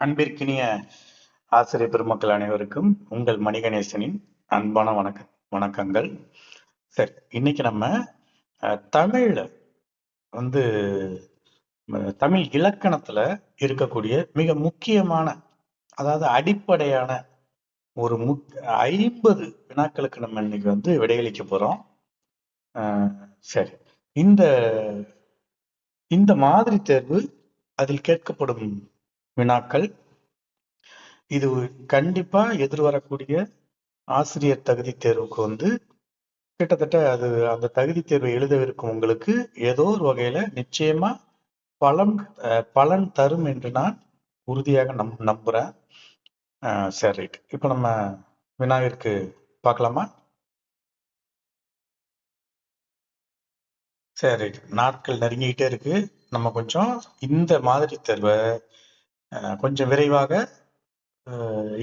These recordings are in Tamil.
அன்பிற்கினிய ஆசிரியர் பெருமக்கள் அனைவருக்கும் உங்கள் மணிகணேசனின் அன்பான வணக்கங்கள். சரி, இன்னைக்கு நம்ம தமிழ்ல வந்து தமிழ் இலக்கணத்துல இருக்கக்கூடிய மிக முக்கியமான, அதாவது அடிப்படையான ஒரு 50 வினாக்களுக்கு நம்ம இன்னைக்கு விடையளிக்க போறோம். சரி, இந்த இந்த மாதிரி தேர்வு, அதில் கேட்கப்படும் வினாக்கள் இது கண்டிப்பா எதிர்வரக்கூடிய ஆசிரியர் தகுதி தேர்வுக்கு கிட்டத்தட்ட அந்த தகுதி தேர்வை எழுதவிருக்கும் உங்களுக்கு ஏதோ ஒரு வகையில நிச்சயமா பலன் பலன் தரும் என்று நான் உறுதியாக நம்புறேன். சரி, ரைட். இப்ப நம்ம வினாவிற்கு பார்க்கலாமா? சரி, ரைட். நாட்கள் நெருங்கிட்டே இருக்கு. நம்ம கொஞ்சம் இந்த மாதிரி தேர்வை கொஞ்சம் விரைவாக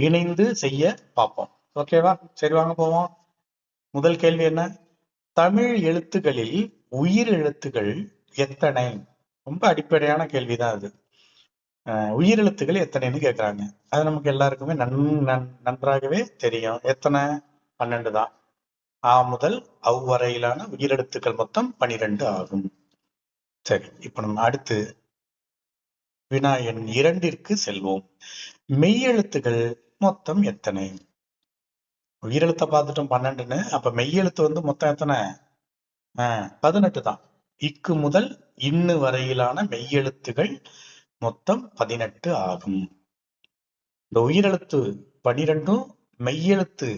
இணைந்து செய்ய பார்ப்போம். ஓகேவா? சரி, வாங்க போவோம். முதல் கேள்வி என்ன? தமிழ் எழுத்துக்களில் உயிர் எழுத்துக்கள் எத்தனை? ரொம்ப அடிப்படையான கேள்விதான் அது. உயிரெழுத்துக்கள் எத்தனைன்னு கேட்கிறாங்க. அது நமக்கு எல்லாருக்குமே நன்றாகவே தெரியும். எத்தனை? 12 தான். ஆ முதல் அவ் வரையிலான உயிரெழுத்துக்கள் மொத்தம் 12 ஆகும். சரி, இப்ப நம்ம அடுத்து வினா எண் 2ற்கு செல்வோம். மெய்யெழுத்துகள் மொத்தம் எத்தனை? உயிரெழுத்தை பார்த்துட்டோம் 12ன்னு. அப்ப மெய்யெழுத்து மொத்தம் எத்தனை? 18 தான். இக்கு முதல் இன்னு வரையிலான மெய்யெழுத்துகள் மொத்தம் 18 ஆகும். இந்த உயிரெழுத்து 12ம் மெய்யெழுத்து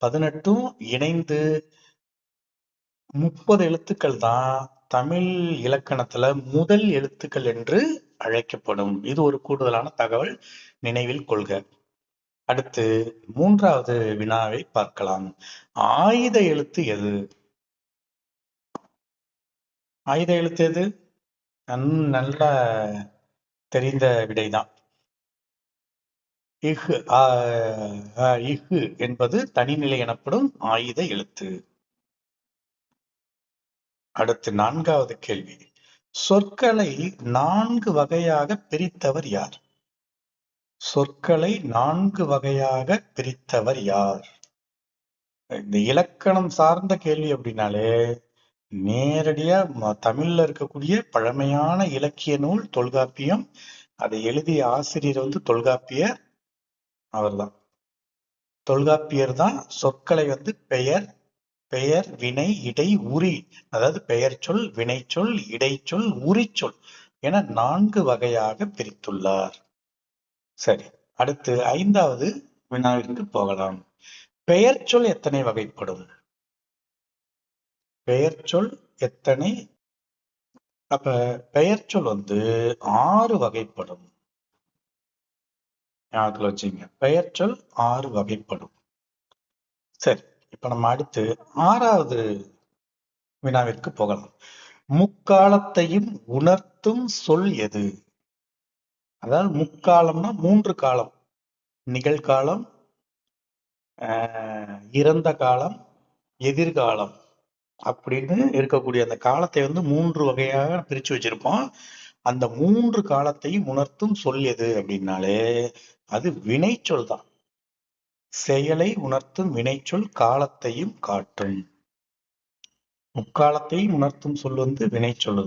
18ம் இணைந்து 30 எழுத்துக்கள் தான் தமிழ் இலக்கணத்துல முதல் எழுத்துக்கள் என்று அழைக்கப்படும். இது ஒரு கூடுதலான தகவல், நினைவில் கொள்க. அடுத்து 3வது வினாவை பார்க்கலாம். ஆயுத எழுத்து எது? ஆயுத எழுத்து எது? நல்ல தெரிந்த விடைதான். இஹ் இஹ் என்பது தனிநிலை எனப்படும் ஆயுத எழுத்து. அடுத்து 4வது கேள்வி. சொற்களை 4 வகையாக பிரித்தவர் யார்? சொற்களை 4 வகையாக பிரித்தவர் யார்? இந்த இலக்கணம் சார்ந்த கேள்வி அப்படின்னாலே நேரடியா தமிழ்ல இருக்கக்கூடிய பழமையான இலக்கிய நூல் தொல்காப்பியம். அதை எழுதிய ஆசிரியர் தொல்காப்பியர். அவர்தான் தொல்காப்பியர் தான் சொற்களை பெயர், பெயர், வினை, இடை, உரி, அதாவது பெயர் சொல், வினை சொல், இடைச்சொல், உரிச்சொல் என 4 வகையாக பிரித்துள்ளார். சரி, அடுத்து 5வது வினாவிற்கு போகலாம். பெயர் சொல் எத்தனை வகைப்படும்? பெயர் சொல் எத்தனை? அப்ப பெயர் சொல் 6 வகைப்படும். ஞாபகத்துல வச்சுங்க. பெயர் சொல் 6 வகைப்படும். சரி, இப்ப நம்ம அடுத்து 6வது வினாவிற்கு போகலாம். முக்காலத்தையும் உணர்த்தும் சொல் எது? அதாவது முக்காலம்னா 3 காலம். நிகழ்காலம், இறந்த காலம், எதிர்காலம் அப்படின்னு இருக்கக்கூடிய அந்த காலத்தை 3 வகையாக பிரிச்சு வச்சிருப்போம். அந்த 3 காலத்தையும் உணர்த்தும் சொல் எது அப்படின்னாலே அது வினைச்சொல் தான். செயலை உணர்த்தும் வினைச்சொல் காலத்தையும் காட்டும். முக்காலத்தையும் உணர்த்தும் சொல் வினைச்சொல்.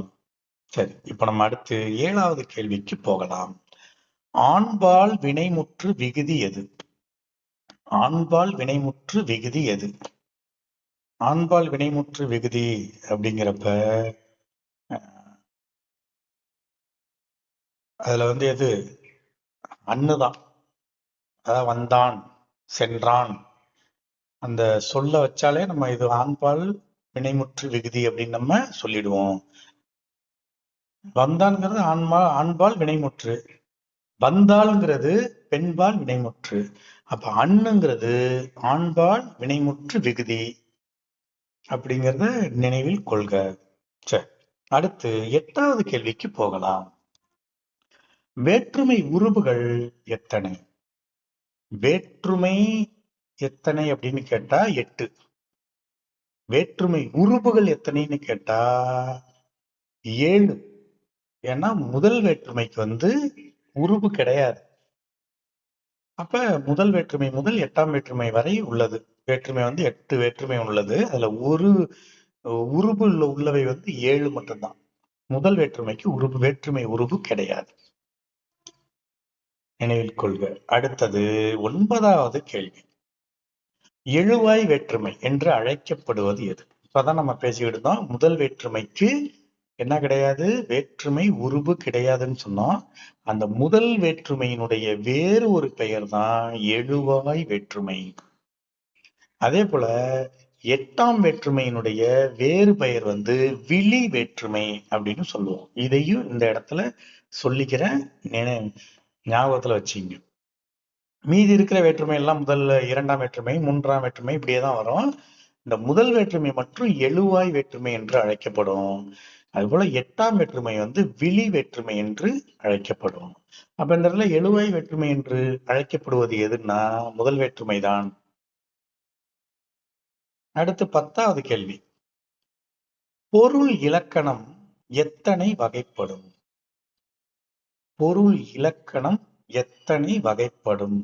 சரி, இப்ப நம்ம அடுத்து 7வது கேள்விக்கு போகலாம். ஆண்பால் வினைமுற்று விகுதி எது? ஆண்பால் வினைமுற்று விகுதி எது? ஆண்பால் வினைமுற்று விகுதி அப்படிங்கிறப்ப அதுல எது? அண்ணுதான். அதாவது வந்தான், சென்றான், அந்த சொல்ல வச்சாலே நம்ம இது ஆண்பால் வினைமுற்று விகுதி அப்படின்னு நம்ம சொல்லிடுவோம். வந்தான்ங்கிறது ஆண்பால் வினைமுற்று, வந்தாள்ங்கிறது பெண்பால் வினைமுற்று. அப்ப அண்ணுங்கிறது ஆண்பால் வினைமுற்று விகுதி அப்படிங்கிறத நினைவில் கொள்க. சரி, அடுத்து 8வது கேள்விக்கு போகலாம். வேற்றுமை உருபுகள் எத்தனை? வேற்றுமை எத்தனை அப்படின்னு கேட்டா 8. வேற்றுமை உருபுகள் எத்தனைன்னு கேட்டா 7. ஏன்னா முதல் வேற்றுமைக்கு உருபு கிடையாது. அப்ப முதல் வேற்றுமை முதல் 8ஆம் வேற்றுமை வரை உள்ளது. வேற்றுமை 8 வேற்றுமை உள்ளது. அதுல ஒரு உருபு உள்ளவை 7 மட்டும்தான். முதல் வேற்றுமைக்கு வேற்றுமை உருபு கிடையாது. நினைவில் கொள்க. அடுத்தது 9வது கேள்வி. எழுவாய் வேற்றுமை என்று அழைக்கப்படுவது எது? இப்பதான் நம்ம பேசிக்கிட்டு இருந்தோம். முதல் வேற்றுமைக்கு என்ன கிடையாது? வேற்றுமை உருபு கிடையாதுன்னு சொன்னோம். அந்த முதல் வேற்றுமையினுடைய வேறு ஒரு பெயர் தான் எழுவாய் வேற்றுமை. அதே போல 8ஆம் வேற்றுமையினுடைய வேறு பெயர் விழி வேற்றுமை அப்படின்னு சொல்லுவோம். இதையும் இந்த இடத்துல சொல்லிக்கிறேன், ஞாபகத்துல வச்சுங்க. மீதி இருக்கிற வேற்றுமை எல்லாம் முதல்ல 2ஆம் வேற்றுமை 3ஆம் வேற்றுமை இப்படியேதான் வரும். இந்த முதல் வேற்றுமை மற்றும் எழுவாய் வேற்றுமை என்று அழைக்கப்படும். அதுபோல 8ஆம் வேற்றுமை விழி வேற்றுமை என்று அழைக்கப்படும். அப்ப இந்த இடத்துல எழுவாய் வேற்றுமை என்று அழைக்கப்படுவது எதுன்னா முதல் வேற்றுமை தான். அடுத்து 10வது கேள்வி. பொருள் இலக்கணம் எத்தனை வகைப்படும்? பொருள் இலக்கணம் எத்தனை வகைப்படும்?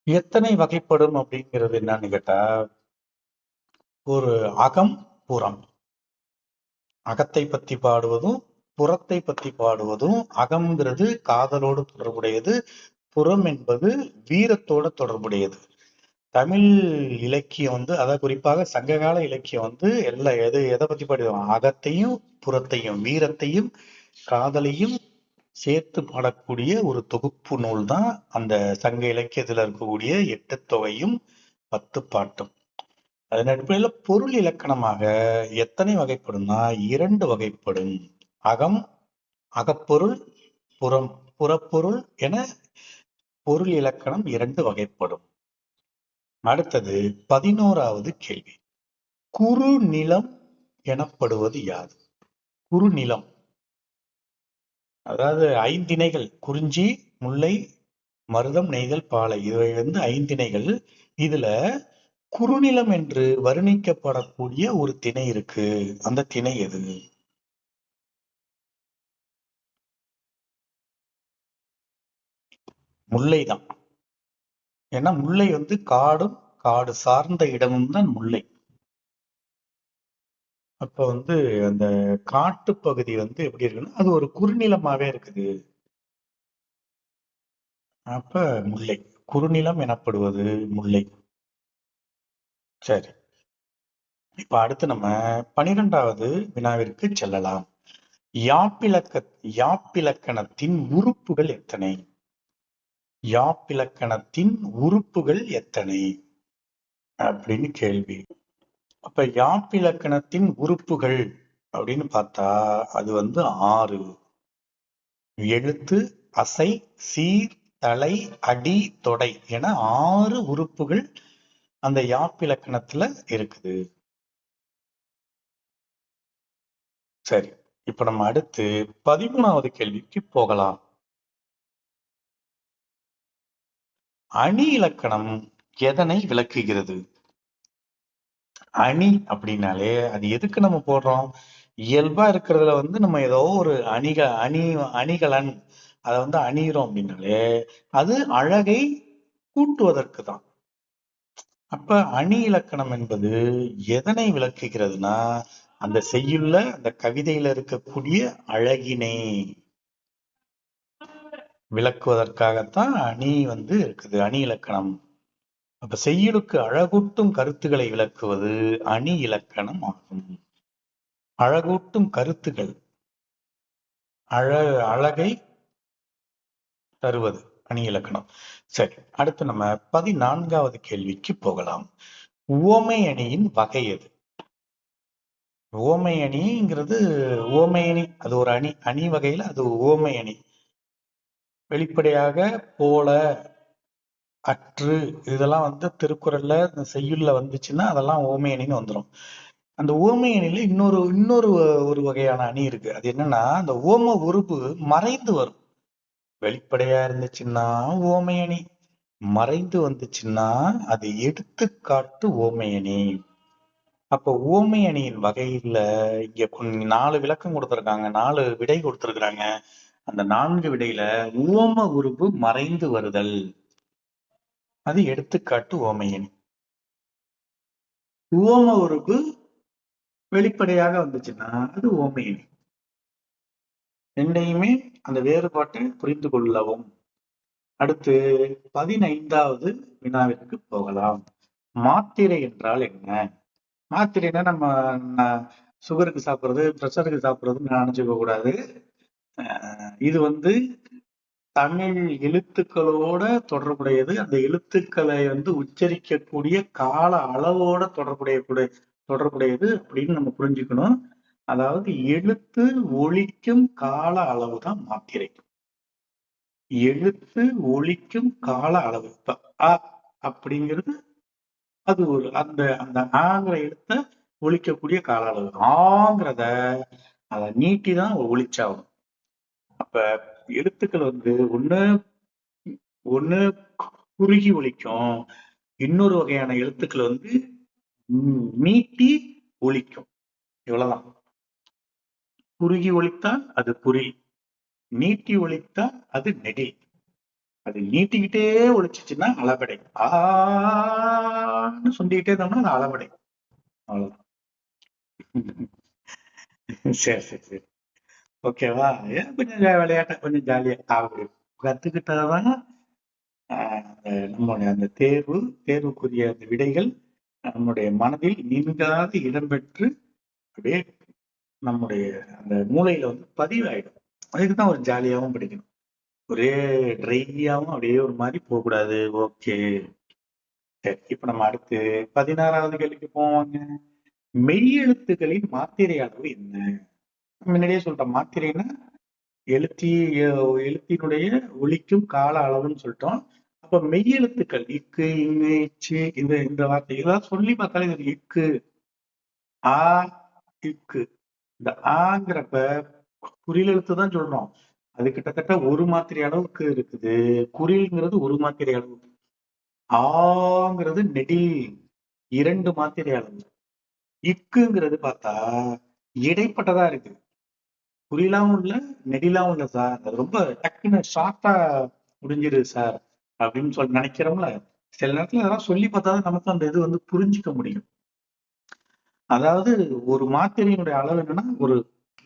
எத்தனை வகைப்படும் அப்படிங்கிறது என்னன்னு கேட்டா, ஒரு அகம் புறம். அகத்தை பத்தி பாடுவதும் புறத்தை பத்தி பாடுவதும். அகம்ங்கிறது காதலோடு தொடர்புடையது, புறம் என்பது வீரத்தோட தொடர்புடையது. தமிழ் இலக்கியம் அதாவது குறிப்பாக சங்ககால இலக்கியம் எதை பத்தி பாடுவோம்? அகத்தையும் புறத்தையும் வீரத்தையும் காதலையும் சேர்த்து பாடக்கூடிய ஒரு தொகுப்பு நூல் தான் அந்த சங்க இலக்கியத்துல இருக்கக்கூடிய 8 தொகையும் 10 பாட்டும். அதன் அடிப்படையில பொருள் இலக்கணமாக எத்தனை வகைப்படும்னா 2 வகைப்படும். அகம், அகப்பொருள், புறம், புறப்பொருள் என பொருள் இலக்கணம் 2 வகைப்படும். அடுத்தது 11வது கேள்வி. குறுநிலம் எனப்படுவது யாது? குறுநிலம் அதாவது 5 திணைகள்: குறிஞ்சி, முல்லை, மருதம், நெய்தல், பாலை. இவை 5 திணைகள். இதுல குறுநிலம் என்று வர்ணிக்கப்படக்கூடிய ஒரு திணை இருக்கு. அந்த திணை எது? முல்லைதான். ஏன்னா முல்லை காடும் காடு சார்ந்த இடமும் தான் முல்லை. அப்ப அந்த காட்டு பகுதி எப்படி இருக்குன்னா அது ஒரு குறுநிலமாவே இருக்குது. அப்ப முல்லை குறுநிலம் எனப்படுவது முல்லை. சரி, இப்ப அடுத்து நம்ம 12வது வினாவிற்கு செல்லலாம். யாப்பிலக்கணத்தின் உறுப்புகள் எத்தனை? யாப்பிலக்கணத்தின் உறுப்புகள் எத்தனை அப்படின்னு கேள்வி. அப்ப யாப்பிலக்கணத்தின் உறுப்புகள் அப்படின்னு பார்த்தா அது 6. எழுத்து, அசை, சீர், தலை, அடி, தொடை என 6 உறுப்புகள் அந்த யாப்பிலக்கணத்துல இருக்குது. சரி, இப்ப நம்ம அடுத்து 13வது கேள்விக்கு போகலாம். அணி இலக்கணம் எதனை விளக்குகிறது? அணி அப்படின்னாலே அது எதுக்கு நம்ம போடுறோம்? இயல்பா இருக்கிறதுல நம்ம ஏதோ ஒரு அணிகலன் அதை அணிகிறோம் அப்படின்னாலே அது அழகை கூட்டுவதற்கு தான். அப்ப அணி இலக்கணம் என்பது எதனை விளக்குகிறதுனா அந்த செய்யுள்ள அந்த கவிதையில இருக்கக்கூடிய அழகினை விளக்குவதற்காகத்தான் அணி இருக்குது, அணி இலக்கணம். அப்ப செய்யுளுக்கு அழகூட்டும் கருத்துக்களை விளக்குவது அணி இலக்கணம் ஆகும். அழகூட்டும் கருத்துக்கள், அழகை தருவது அணி இலக்கணம். சரி, அடுத்து நம்ம 14வது கேள்விக்கு போகலாம். உவமை அணியின் வகை எது? உவமை அணிங்கிறது உவமை அணி அது ஒரு அணி. அணி வகையில அது உவமை அணி. வெளிப்படையாக, போல, அற்று இதெல்லாம் திருக்குறள்ல செய்யுள்ல வந்துச்சுன்னா அதெல்லாம் உவமை அணின்னு வந்துடும். அந்த உவமை அணியில இன்னொரு ஒரு வகையான அணி இருக்கு. அது என்னன்னா அந்த ஓம உருபு மறைந்து வரும். வெளிப்படையா இருந்துச்சுன்னா ஓமை அணி, மறைந்து வந்துச்சுன்னா அது எடுத்துக்காட்டு ஓமை அணி. அப்ப ஓமை அணியின் வகையில இங்க 4 விளக்கம் கொடுத்திருக்காங்க, 4 விடை கொடுத்திருக்கிறாங்க. அந்த 4 விடையில உவம உருபு மறைந்து வருதல், அது எடுத்துக்காட்டு ஓமையணி. உவம உருபு வெளிப்படையாக வந்துச்சுன்னா அது ஓமையணி. ரெண்டையுமே அந்த வேறுபாட்டை புரிந்து கொள்ளவும். அடுத்து 15வது வினாவிற்கு போகலாம். மாத்திரை என்றால் என்ன? மாத்திரைன்னா நம்ம சுகருக்கு சாப்பிடுறது, பிரஷருக்கு சாப்பிடுறதுன்னு நினைச்சுக்க கூடாது. இது தமிழ் எழுத்துக்களோட தொடர்புடையது. அந்த எழுத்துக்களை உச்சரிக்கக்கூடிய கால அளவோட தொடர்புடையது அப்படின்னு நம்ம புரிஞ்சுக்கணும். அதாவது எழுத்து ஒலிக்கும் கால அளவு தான் மாத்திரை. எழுத்து ஒலிக்கும் கால அளவு. இப்ப அ அப்படிங்கிறது அது அந்த அந்த ஆங்கிற எழுத்த ஒலிக்கக்கூடிய கால அளவு. ஆங்கிறத அதை நீட்டிதான் ஒலிச்சாகும். அப்ப எழுத்துக்கள் ஒண்ணு ஒண்ணு குறுகி ஒலிக்கும், இன்னொரு வகையான எழுத்துக்கள் நீட்டி ஒலிக்கும். இவ்வளவுதான். குறுகி ஒலித்தால் அது குறில், நீட்டி ஒலித்தால் அது நெடில். அது நீட்டிக்கிட்டே ஒழிச்சுச்சுன்னா அளபடை. ஆன்னு சொல்லிக்கிட்டே இருந்தோம்னா அது அளபடை. அவ்வளவுதான். சரி சரி சரி, ஓகேவா? ஏன் கொஞ்சம் விளையாட்ட கொஞ்சம் ஜாலியா அப்படி கத்துக்கிட்டாதான் நம்மளுடைய அந்த தேர்வுக்குரிய அந்த விடைகள் நம்முடைய மனதில் நீங்காத இடம்பெற்று அப்படியே நம்முடைய அந்த மூளையில பதிவாயிடும். அதுக்குதான் ஒரு ஜாலியாவும் படிக்கணும். ஒரே ட்ரையாவும் அப்படியே ஒரு மாதிரி போகக்கூடாது. ஓகே, சரி. இப்ப நம்ம அடுத்து 16வது கேள்விக்கு போவாங்க. மெய்யெழுத்துக்களின் மாத்திரை அளவு என்ன? முன்னாடியே சொல்லிட்டோம், மாத்திரைன்னா எழுத்தினுடைய ஒலிக்கும் கால அளவுன்னு சொல்லிட்டோம். அப்ப மெய்யெழுத்துக்கள் இக்கு, இங்கு, இச்சு, இந்த வார்த்தை இதெல்லாம் சொல்லி பார்த்தாலே இது இக்கு, ஆ, இக்கு. இந்த ஆங்கிறப்ப குறில் எழுத்து தான் சொல்றோம். அது கிட்டத்தட்ட ஒரு மாத்திரை அளவுக்கு இருக்குது. குறில்ங்கிறது ஒரு மாத்திரை அளவு. ஆங்கிறது நெடில் 2 மாத்திரை அளவு. இக்குங்கிறது பார்த்தா இடைப்பட்டதா இருக்கு. குறிலாவும் இல்ல, நெடிலாவும் இல்ல சார். அது ரொம்ப டக்குன்னு ஷார்ட்டா முடிஞ்சிருது சார் அப்படின்னு சொல்லி நினைக்கிறோம்ல. சில நேரத்துல அதெல்லாம் சொல்லி பார்த்தாதான் நமக்கு அந்த இது புரிஞ்சுக்க முடியும். அதாவது ஒரு மாத்திரையினுடைய அளவு என்னன்னா, ஒரு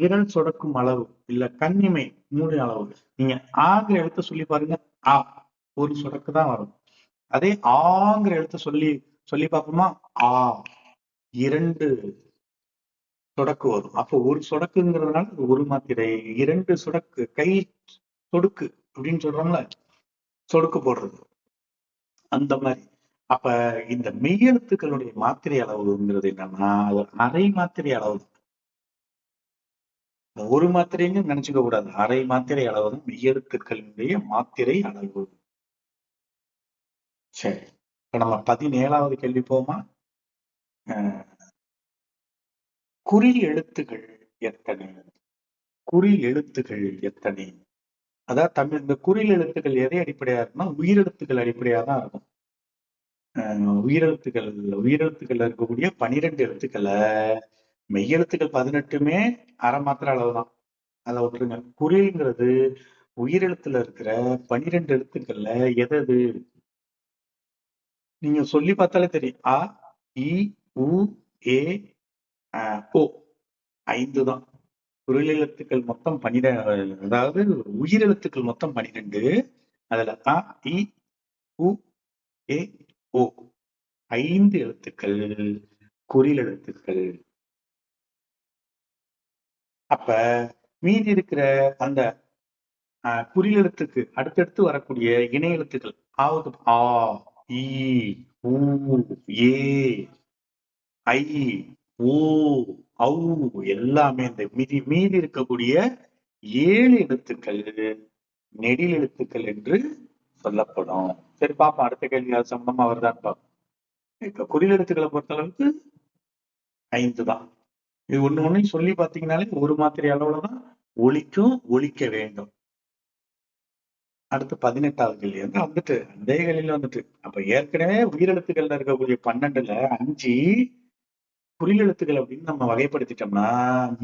விரல் சொடக்கும் அளவு, இல்ல கண்ணிமை மூளை அளவு. நீங்க ஆங்கிற எழுத்த சொல்லி பாருங்க, ஆ ஒரு சொடக்கு தான் வரும். அதே ஆங்கிற எழுத்த சொல்லி சொல்லி பார்ப்போமா, ஆ 2 சொடக்கு வரும். அப்போ ஒரு சொடக்குங்கிறதுனால அது ஒரு மாத்திரை. 2 சொடக்கு, கை சொடுக்கு அப்படின்னு சொல்றோம்ல, சொடுக்கு போடுறது அந்த மாதிரி. அப்ப இந்த மெய்யெழுத்துக்களுடைய மாத்திரை அளவுங்கிறது என்னன்னா, அது அரை மாத்திரை அளவு. ஒரு மாத்திரைன்னு நினைச்சுக்க கூடாது. அரை மாத்திரை அளவு தான் மெய்யெழுத்துக்களுடைய மாத்திரை அளவு. சரி, இப்ப நம்ம 17வது கேள்வி போமா. குறில் எழுத்துகள் எத்தனை? குறில் எழுத்துகள் எத்தனை? அதாவது தமிழ் இந்த குறில் எழுத்துக்கள் எதை அடிப்படையா இருக்குன்னா உயிரெழுத்துக்கள் அடிப்படையா தான் இருக்கும். உயிரெழுத்துக்கள்ல இருக்கக்கூடிய 12 எழுத்துக்களை மெய்யெழுத்துக்கள் 18மே அரை மாத்திரை அளவுதான். அதை விட்டுருங்க. குறில்ங்கிறது உயிரெழுத்துல இருக்கிற 12 எழுத்துக்கள்ல எது நீங்க சொல்லி பார்த்தாலே தெரியும். அ, இ, உ, ஏ, ஓ 5 தான். குறில் எழுத்துக்கள் மொத்தம் 12. அதாவது உயிரெழுத்துக்கள் மொத்தம் 12. அதுல அ, இ, உ, ஏ, ஓ 5 எழுத்துக்கள் குறில் எழுத்துக்கள். அப்ப மீதி இருக்கிற அந்த குறில் எழுத்துக்கு அடுத்தடுத்து வரக்கூடிய இணை எழுத்துக்கள் ஆவது ஆ, இ, ஊ, ஏ, ஐ, ஓ, ஔ எல்லாமே இந்த மீதி இருக்கக்கூடிய 7 எழுத்துக்கள் நெடில் எழுத்துக்கள் என்று சொல்லப்படும். சரி பாப்போம், அடுத்த கேள்வி அது சம்பந்தமா வருதான்னு பார்ப்போம். இப்ப குறில் எழுத்துக்களை பொறுத்த அளவுக்கு 5 தான். இது ஒண்ணையும் சொல்லி பார்த்தீங்கன்னாலே ஒரு மாத்திரை அளவுலதான் ஒலிக்க வேண்டும். அடுத்து 18வது கேள்வி அதே கேள்வியில அப்ப ஏற்கனவே உயிரெழுத்துக்கள்ல இருக்கக்கூடிய 12ல 5 குறில் எழுத்துக்கள் அப்படின்னு நம்ம வகைப்படுத்திட்டோம்னா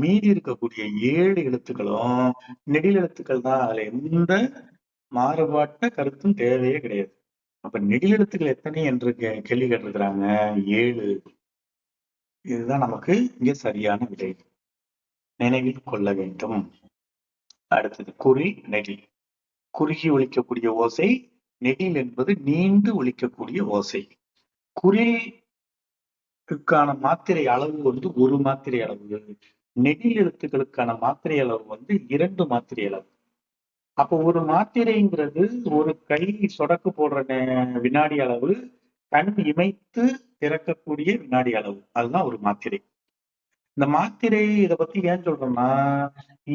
மீதி இருக்கக்கூடிய 7 எழுத்துக்களும் நெடில் எழுத்துக்கள் தான். அதுல எந்த மாறுபாட்ட கருத்தும் தேவையே கிடையாது. அப்ப நெடில் எழுத்துக்கள் எத்தனை என்று கேள்வி கேட்டிருக்கிறாங்க. 7. இதுதான் நமக்கு இங்க சரியான விடை. நினைவில் கொள்ள வேண்டும். அடுத்தது குறில் நெடில். குறுகி ஒலிக்கக்கூடிய ஓசை. நெடில் என்பது நீண்டு ஒலிக்கக்கூடிய ஓசை. குறிலுக்கான மாத்திரை அளவு வந்து 1 மாத்திரை அளவு. நெடில் எழுத்துக்களுக்கான மாத்திரை அளவு வந்து 2 மாத்திரை அளவு. அப்போ ஒரு மாத்திரைங்கிறது ஒரு கை சொடக்கு போடுற வினாடி அளவு, கண் இமைத்து திறக்கக்கூடிய வினாடி அளவு. அதுதான் ஒரு மாத்திரை. இந்த மாத்திரை இத பத்தி ஏன் சொல்றோம்னா,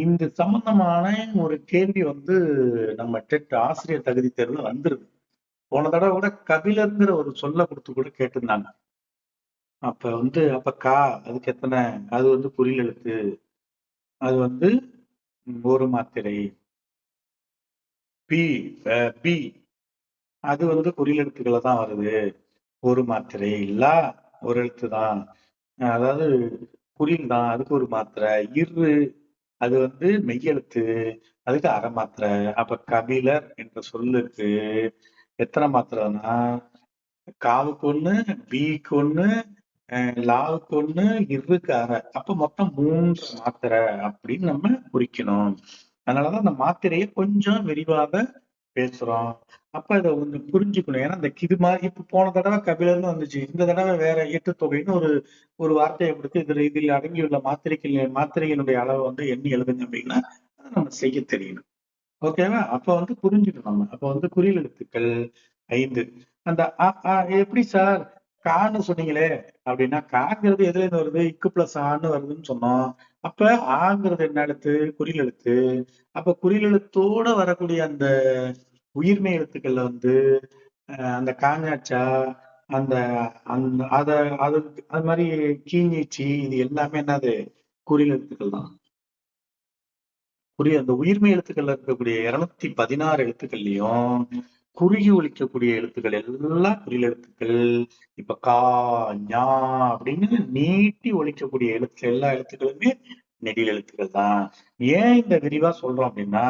இந்த சம்பந்தமான ஒரு கேள்வி வந்து நம்ம டெட் ஆசிரியர் தகுதி தேர்வுல வந்துருது. போன தடவை கூட கபிலர்ங்கிற ஒரு சொல்ல கொடுத்து கூட கேட்டிருந்தாங்க. அப்ப கா அதுக்கு எத்தனை? அது வந்து குறில் எழுத்து. அது வந்து ஒரு மாத்திரை. பி பி அது வந்து குறில் எழுத்துக்களை தான் வருது. ஒரு மாத்திரை. லா ஒரு எழுத்து தான். அதாவது குறில் தான். அதுக்கு ஒரு மாத்திரை. இரு அது வந்து மெய்யெழுத்து. அதுக்கு அரை மாத்திரை. அப்ப கபிலர் என்ற சொல்லுக்கு எத்தனை மாத்திரைன்னா, காவுக்கு 1, பிக்கு 1, லாவுக்கு 1, இருக்கு அரை. அப்ப மொத்தம் 3 மாத்திரை அப்படின்னு நம்ம குறிக்கணும். அதனாலதான் அந்த மாத்திரையை கொஞ்சம் விரிவாக பேசுறோம். அப்ப இதை கொஞ்சம் புரிஞ்சுக்கணும். ஏன்னா இந்த இது மாதிரி இப்ப போன தடவை கபிலர்னு வந்துச்சு. இந்த தடவை வேற எட்டு தொகைன்னு ஒரு ஒரு வார்த்தையை கொடுத்து இதில் அடங்கியுள்ள மாத்திரையினுடைய அளவை வந்து எண்ணி எழுதுங்க அப்படின்னா அதை நம்ம செய்ய தெரியணும். ஓகேவா? அப்ப வந்து புரிஞ்சுக்கணும் நம்ம. அப்ப வந்து குறில் எழுத்துக்கள் 5. அந்த எப்படி சார் கான்னு சொன்னீங்களே அப்படின்னா, காங்கிறது எதுல இருந்து வருது? இக்கு பிளஸ் ஆன்னு வருதுன்னு சொன்னோம். அப்ப ஆங்கிறது என்ன எழுத்து? குறில் எழுத்து. அப்ப குறில் எழுத்தோட வரக்கூடிய அந்த உயிர்மெய் எழுத்துக்கள்ல வந்து அந்த காஞ்சாச்சா, அந்த அந்த அத அது அது மாதிரி கீஞ்சிச்சி இது எல்லாமே என்னது? குறில் எழுத்துக்கள் தான். அந்த உயிர்மெய் எழுத்துக்கள்ல இருக்கக்கூடிய 216 எழுத்துக்கள்லயும் குறுகி ஒலிக்கக்கூடிய எழுத்துக்கள் எல்லாம் குறில் எழுத்துக்கள். இப்ப கா, ஞா அப்படின்னு நீட்டி ஒலிக்கக்கூடிய எல்லா எழுத்துக்களுமே நெடில் எழுத்துக்கள் தான். ஏன் இந்த விரிவா சொல்றோம் அப்படின்னா,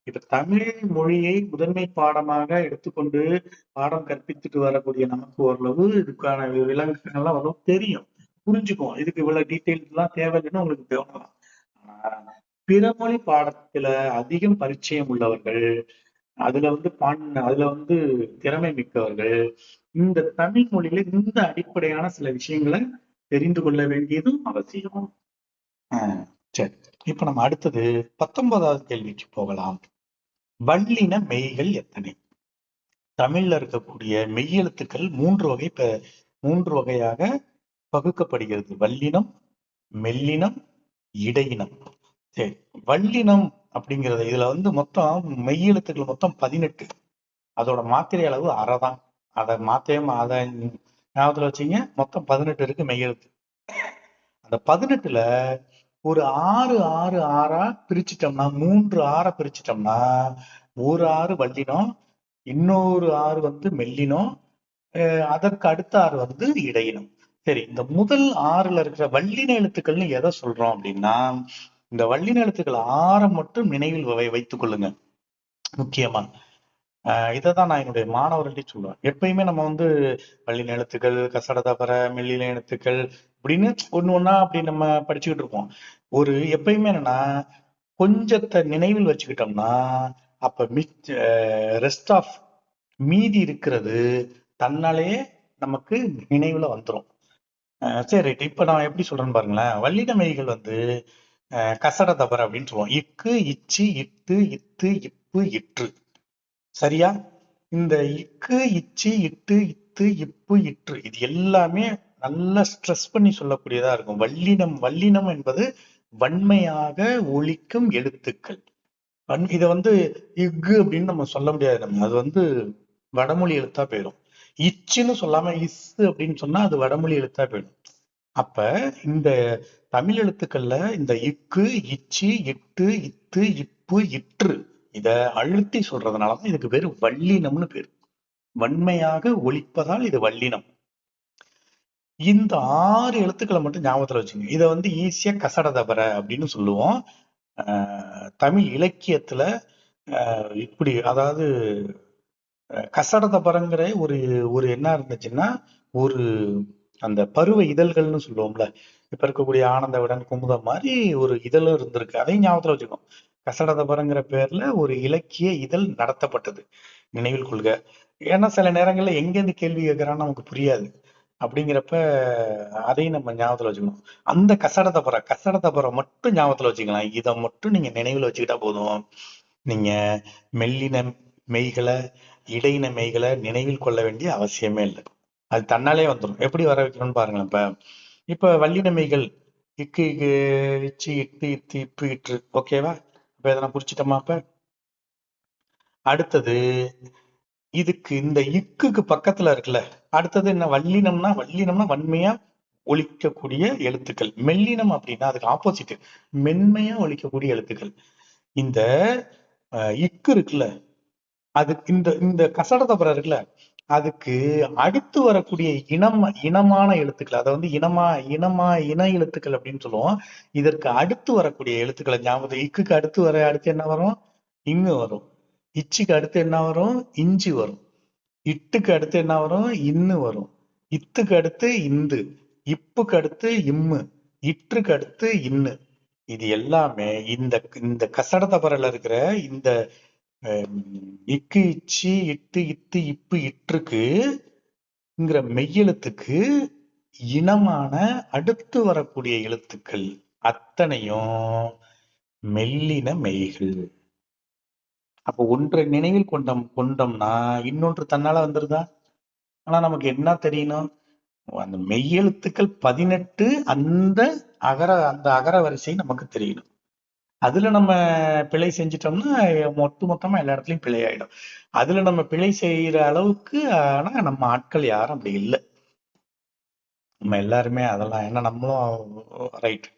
இப்ப தமிழ் மொழியை முதன்மை பாடமாக எடுத்துக்கொண்டு பாடம் கற்பித்துட்டு வரக்கூடிய நமக்கு ஓரளவு இதுக்கான விலங்குகள்லாம் ஓரளவு தெரியும், புரிஞ்சுக்குவோம். இதுக்கு இவ்வளவு டீட்டெயில்ஸ் எல்லாம் தேவைன்னு உங்களுக்கு தோணலாம். ஆனா பிறமொழி பாடத்துல அதிகம் பரிச்சயம் உள்ளவர்கள், அதுல வந்து திறமை மிக்கவர்கள் இந்த தமிழ் மொழியில இந்த அடிப்படையான சில விஷயங்களை தெரிந்து கொள்ள வேண்டியதும் அவசியம். சரி, இப்ப நம்ம அடுத்தது 19வது கேள்விக்கு போகலாம். வல்லின மெய்கள் எத்தனை? தமிழ்ல இருக்கக்கூடிய மெய்யெழுத்துக்கள் 3 வகையாக பகுக்கப்படுகிறது. வல்லினம், மெல்லினம், இடையினம். சரி, வல்லினம் அப்படிங்கறது இதுல வந்து மொத்தம் மெய்யெழுத்துக்கள் மொத்தம் 18. அதோட மாத்திரை அளவு அரை தான். அதை அதை ஞாபகத்துல வச்சீங்க. மொத்தம் 18 இருக்கு மெய்யெழுத்து. அந்த 18ல ஒரு 6 பிரிச்சுட்டோம்னா, 3 ஆற பிரிச்சுட்டோம்னா, ஒரு 6 வல்லினம், இன்னொரு 6 வந்து மெல்லினம், அதற்கு அடுத்த 6 வந்து இடையினம். சரி, இந்த முதல் 6ல இருக்கிற வல்லின எழுத்துக்கள்னு எதை சொல்றோம் அப்படின்னா, இந்த வல்லின எழுத்துக்கள் 6 மட்டும் நினைவில் வைத்துக் கொள்ளுங்க. முக்கியமா இதைதான் நான் என்னுடைய மாணவர்கள்ட்ட சொல்லுவேன். எப்பயுமே நம்ம வந்து வல்லின எழுத்துக்கள், கசட தபர, மெல்லின எழுத்துக்கள் அப்படின்னு ஒண்ணா அப்படி நம்ம படிச்சுக்கிட்டு இருப்போம். எப்பயுமே என்னன்னா கொஞ்சத்தை நினைவில் வச்சுக்கிட்டோம்னா அப்ப ரெஸ்ட் ஆஃப் மீதி இருக்கிறது தன்னாலேயே நமக்கு நினைவுல வந்துடும். சரி, இப்ப நான் எப்படி சொல்றேன்னு பாருங்களேன். வல்லின மெய்கள் வந்து கசட தபர அப்படின்னு சொல்லுவோம். இக்கு, இச்சி, இட்டு, இத்து, இப்பு, இற்று. சரியா? இந்த இக்கு, இச்சி, இட்டு, இத்து, இப்பு, இற்று இது எல்லாமே நல்லா ஸ்ட்ரெஸ் பண்ணி சொல்லக்கூடியதா இருக்கும். வல்லினம் என்பது வன்மையாக ஒலிக்கும் எழுத்துக்கள். இத வந்து இக்கு அப்படின்னு நம்ம சொல்ல முடியாது. அது வந்து வடமொழி எழுத்தா போயிடும். இச்சுன்னு சொல்லாம இஸ்ஸு அப்படின்னு சொன்னா அது வடமொழி எழுத்தா போயிடும். அப்ப இந்த தமிழ் எழுத்துக்கள்ல இந்த இக்கு, இச்சி, இட்டு, இத்து, இப்பு, இற்று இத அழுத்தி சொல்றதுனாலதான் இதுக்கு பேரு வல்லினம்னு பேரு. வன்மையாக ஒலிப்பதால் இது வல்லினம். இந்த 6 எழுத்துக்களை மட்டும் ஞாபகத்துல வச்சுங்க. இதை வந்து ஈஸியா கசடதபர அப்படின்னு சொல்லுவோம். தமிழ் இலக்கியத்துல இப்படி, அதாவது கசடதபரங்கிற ஒரு ஒரு என்ன இருந்துச்சுன்னா, ஒரு அந்த பருவ இதழ்கள்னு சொல்லுவோம்ல, இப்ப இருக்கக்கூடிய ஆனந்த விடன், குமுதம் மாதிரி ஒரு இதழும் இருந்திருக்கு. அதையும் ஞாபகத்துல வச்சுக்கோம். கசடதபரங்கிற பேர்ல ஒரு இலக்கிய இதழ் நடத்தப்பட்டது, நினைவில் கொள்க. ஏன்னா சில நேரங்கள்ல எங்கேருந்து கேள்வி கேட்கறான்னு நமக்கு புரியாது. அப்படிங்கிறப்ப அதையும் நம்ம ஞாபகத்துல வச்சுக்கணும். அந்த கசடதபரம் மட்டும் ஞாபகத்துல வச்சுக்கலாம். இதை மட்டும் நீங்க நினைவில் வச்சுக்கிட்டா போதும். நீங்க மெல்லின மெய்களை, இடையின மெய்களை நினைவில் கொள்ள வேண்டிய அவசியமே இல்லை. அது தன்னாலே வந்துடும். எப்படி வர வைக்கணும்னு பாருங்களேன். இப்ப வல்லின மெய்கள் இக்கு, இக்கு, இச்சு, இட்டு, இத்து, இப்பு, இற்று. ஓகேவா? இப்ப இதை நான் குறிச்சிட்டோமா? அப்ப அடுத்தது இதுக்கு இந்த இக்குக்கு பக்கத்துல இருக்குல்ல, அடுத்தது என்ன? வல்லினம்னா வன்மையா ஒலிக்கக்கூடிய எழுத்துக்கள். மெல்லினம் அப்படின்னா அதுக்கு ஆப்போசிட், மென்மையா ஒலிக்கக்கூடிய எழுத்துக்கள். இந்த இக்கு இருக்குல்ல, அது இந்த இந்த கசடதபரம் இருக்குல்ல, அதுக்கு அடுத்து வரக்கூடிய இனமான எழுத்துக்கள், அதை வந்து இன எழுத்துக்கள் அப்படின்னு சொல்லுவோம். இதற்கு அடுத்து வரக்கூடிய எழுத்துக்களை ஞாபகம். இக்குக்கு அடுத்து என்ன வரும்? இங்கு வரும். இச்சுக்கு அடுத்து என்ன வரும்? இஞ்சி வரும். இட்டுக்கு அடுத்து என்ன வரும்? இன்னு வரும். இத்துக்கு அடுத்து இந்து. இப்புக்கு அடுத்து இம்மு. இற்றுக்கு அடுத்து இன்னு. இது எல்லாமே இந்த இந்த கசடதபரல இருக்கிற இந்த இக்கு, இச்சி, இட்டு, இத்து, இப்பு, இற்றுக்குங்கிற மெய்யெழுத்துக்கு இனமான அடுத்து வரக்கூடிய எழுத்துக்கள் அத்தனையும் மெல்லின மெய்கள். அப்ப ஒன்றை நினைவில் கொண்டோம்னா இன்னொன்று தன்னால வந்துருதா? ஆனா நமக்கு என்ன தெரியணும்? அந்த மெய்யெழுத்துக்கள் 18 அந்த அகர வரிசை நமக்கு தெரியணும். அதுல நம்ம பிழை செஞ்சிட்டோம்னா மொத்தமா எல்லா இடத்துலயும் பிழை ஆயிடும். அதுல நம்ம பிழை செய்யற அளவுக்கு ஆனா நம்ம ஆட்கள் யாரும் அப்படி இல்லை. நம்ம எல்லாருமே அதெல்லாம், ஏன்னா நம்மளும் ரைட்.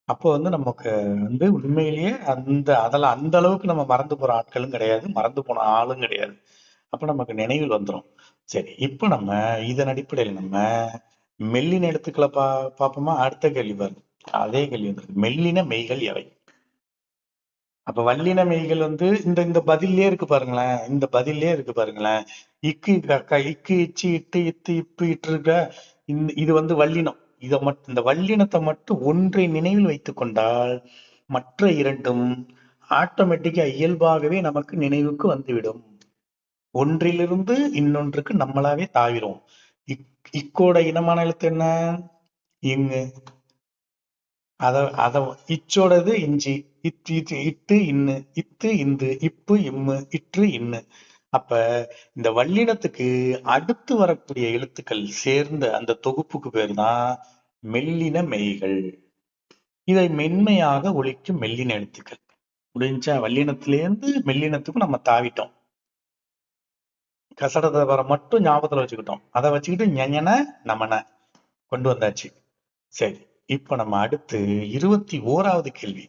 அப்போ வந்து நமக்கு வந்து உண்மையிலேயே அதெல்லாம் அந்த அளவுக்கு நம்ம மறந்து போற ஆட்களும் கிடையாது, மறந்து போன ஆளும் கிடையாது. அப்ப நமக்கு நினைவில் வந்துடும். சரி, இப்ப நம்ம இதன் அடிப்படையில் நம்ம மெல்லின எழுத்துக்களை பார்ப்போமா? அடுத்த கேள்வி பாருங்க. அதே கேள்வி வந்துருக்கு. மெல்லின மெய்கள் எவை? அப்ப வல்லின மெய்கள் வந்து இந்த இந்த பதிலே இருக்கு பாருங்களேன். இந்த பதிலே இருக்கு பாருங்களேன். இக்கு, இக்கு, இச்சு, இட்டு, இத்து, இப்பு, இட்டு இருக்க இது வந்து வல்லினம். இந்த வல்லினத்தை மட்டும் ஒன்றை நினைவில் வைத்துக் கொண்டால் மற்ற இரண்டும் ஆட்டோமேட்டிக்கா இயல்பாகவே நமக்கு நினைவுக்கு வந்துவிடும். ஒன்றிலிருந்து இன்னொன்றுக்கு நம்மளாவே தாவிரும். இக்கோட இனமான எழுத்து என்ன? இங்கு. அத இச்சோடது இஞ்சி. இட்டு இன்னு. இத்து இந்து. இப்பு இம்மு. இற்று இன்னு. அப்ப இந்த வல்லினத்துக்கு அடுத்து வரக்கூடிய எழுத்துக்கள் சேர்ந்த அந்த தொகுப்புக்கு பேர் தான் மெல்லின மெய்கள். இதை மென்மையாக ஒலிக்கும் மெல்லின எழுத்துக்கள். முடிஞ்சா? வல்லினத்திலேருந்து மெல்லினத்துக்கும் நம்ம தாவிட்டோம். கசடதபரம் மட்டும் ஞாபகத்துல வச்சுக்கிட்டோம். அதை வச்சுக்கிட்டு ஞன நமன கொண்டு வந்தாச்சு. சரி, இப்ப நம்ம அடுத்து 21வது கேள்வி.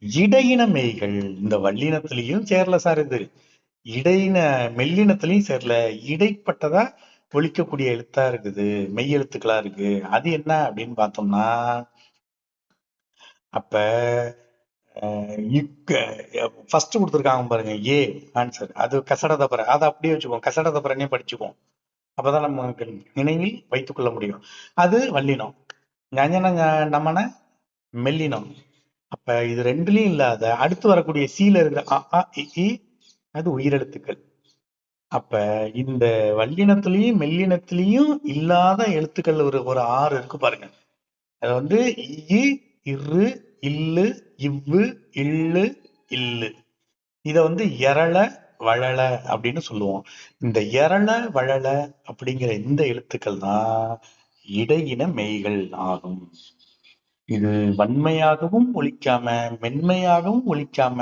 இடையின மெய்கள் இந்த வல்லினத்திலையும் சேரல சார். இது இடையின மெல்லினத்திலையும் சேரல, இடைப்பட்டதா ஒலிக்கக்கூடிய எழுத்தா இருக்குது, மெய் எழுத்துக்களா இருக்கு. அது என்ன அப்படின்னு பார்த்தோம்னா, அப்ப ஃபர்ஸ்ட் கொடுத்துருக்காங்க பாருங்க, ஏ ஆன்சர். அது கசடதபர. அதை அப்படியே வச்சுக்குவோம், கசடதபரனே படிச்சுக்குவோம். அப்பதான் நமக்கு நினைவில் வைத்துக் கொள்ள முடியும். அது வல்லினம். ஞன நமன மெல்லினம். அப்ப இது ரெண்டுலயும் இல்லாத அடுத்து வரக்கூடிய சீல இருக்கிற அ, ஆ, இ, ஈ, அது உயிரெழுத்துக்கள். அப்ப இந்த வல்லினத்திலையும் மெல்லினத்திலையும் இல்லாத எழுத்துக்கள் ஒரு ஒரு 6 இருக்கு பாருங்க. அது வந்து இ, இரு, இல்லு, இவ்வு, இல்லு, இல்லு. இத வந்து எரள வழல அப்படின்னு சொல்லுவோம். இந்த எரள வழல அப்படிங்கிற இந்த எழுத்துக்கள் தான் இடையின மெய்கள் ஆகும். இது வன்மையாகவும் ஒலிக்காம மென்மையாகவும் ஒலிக்காம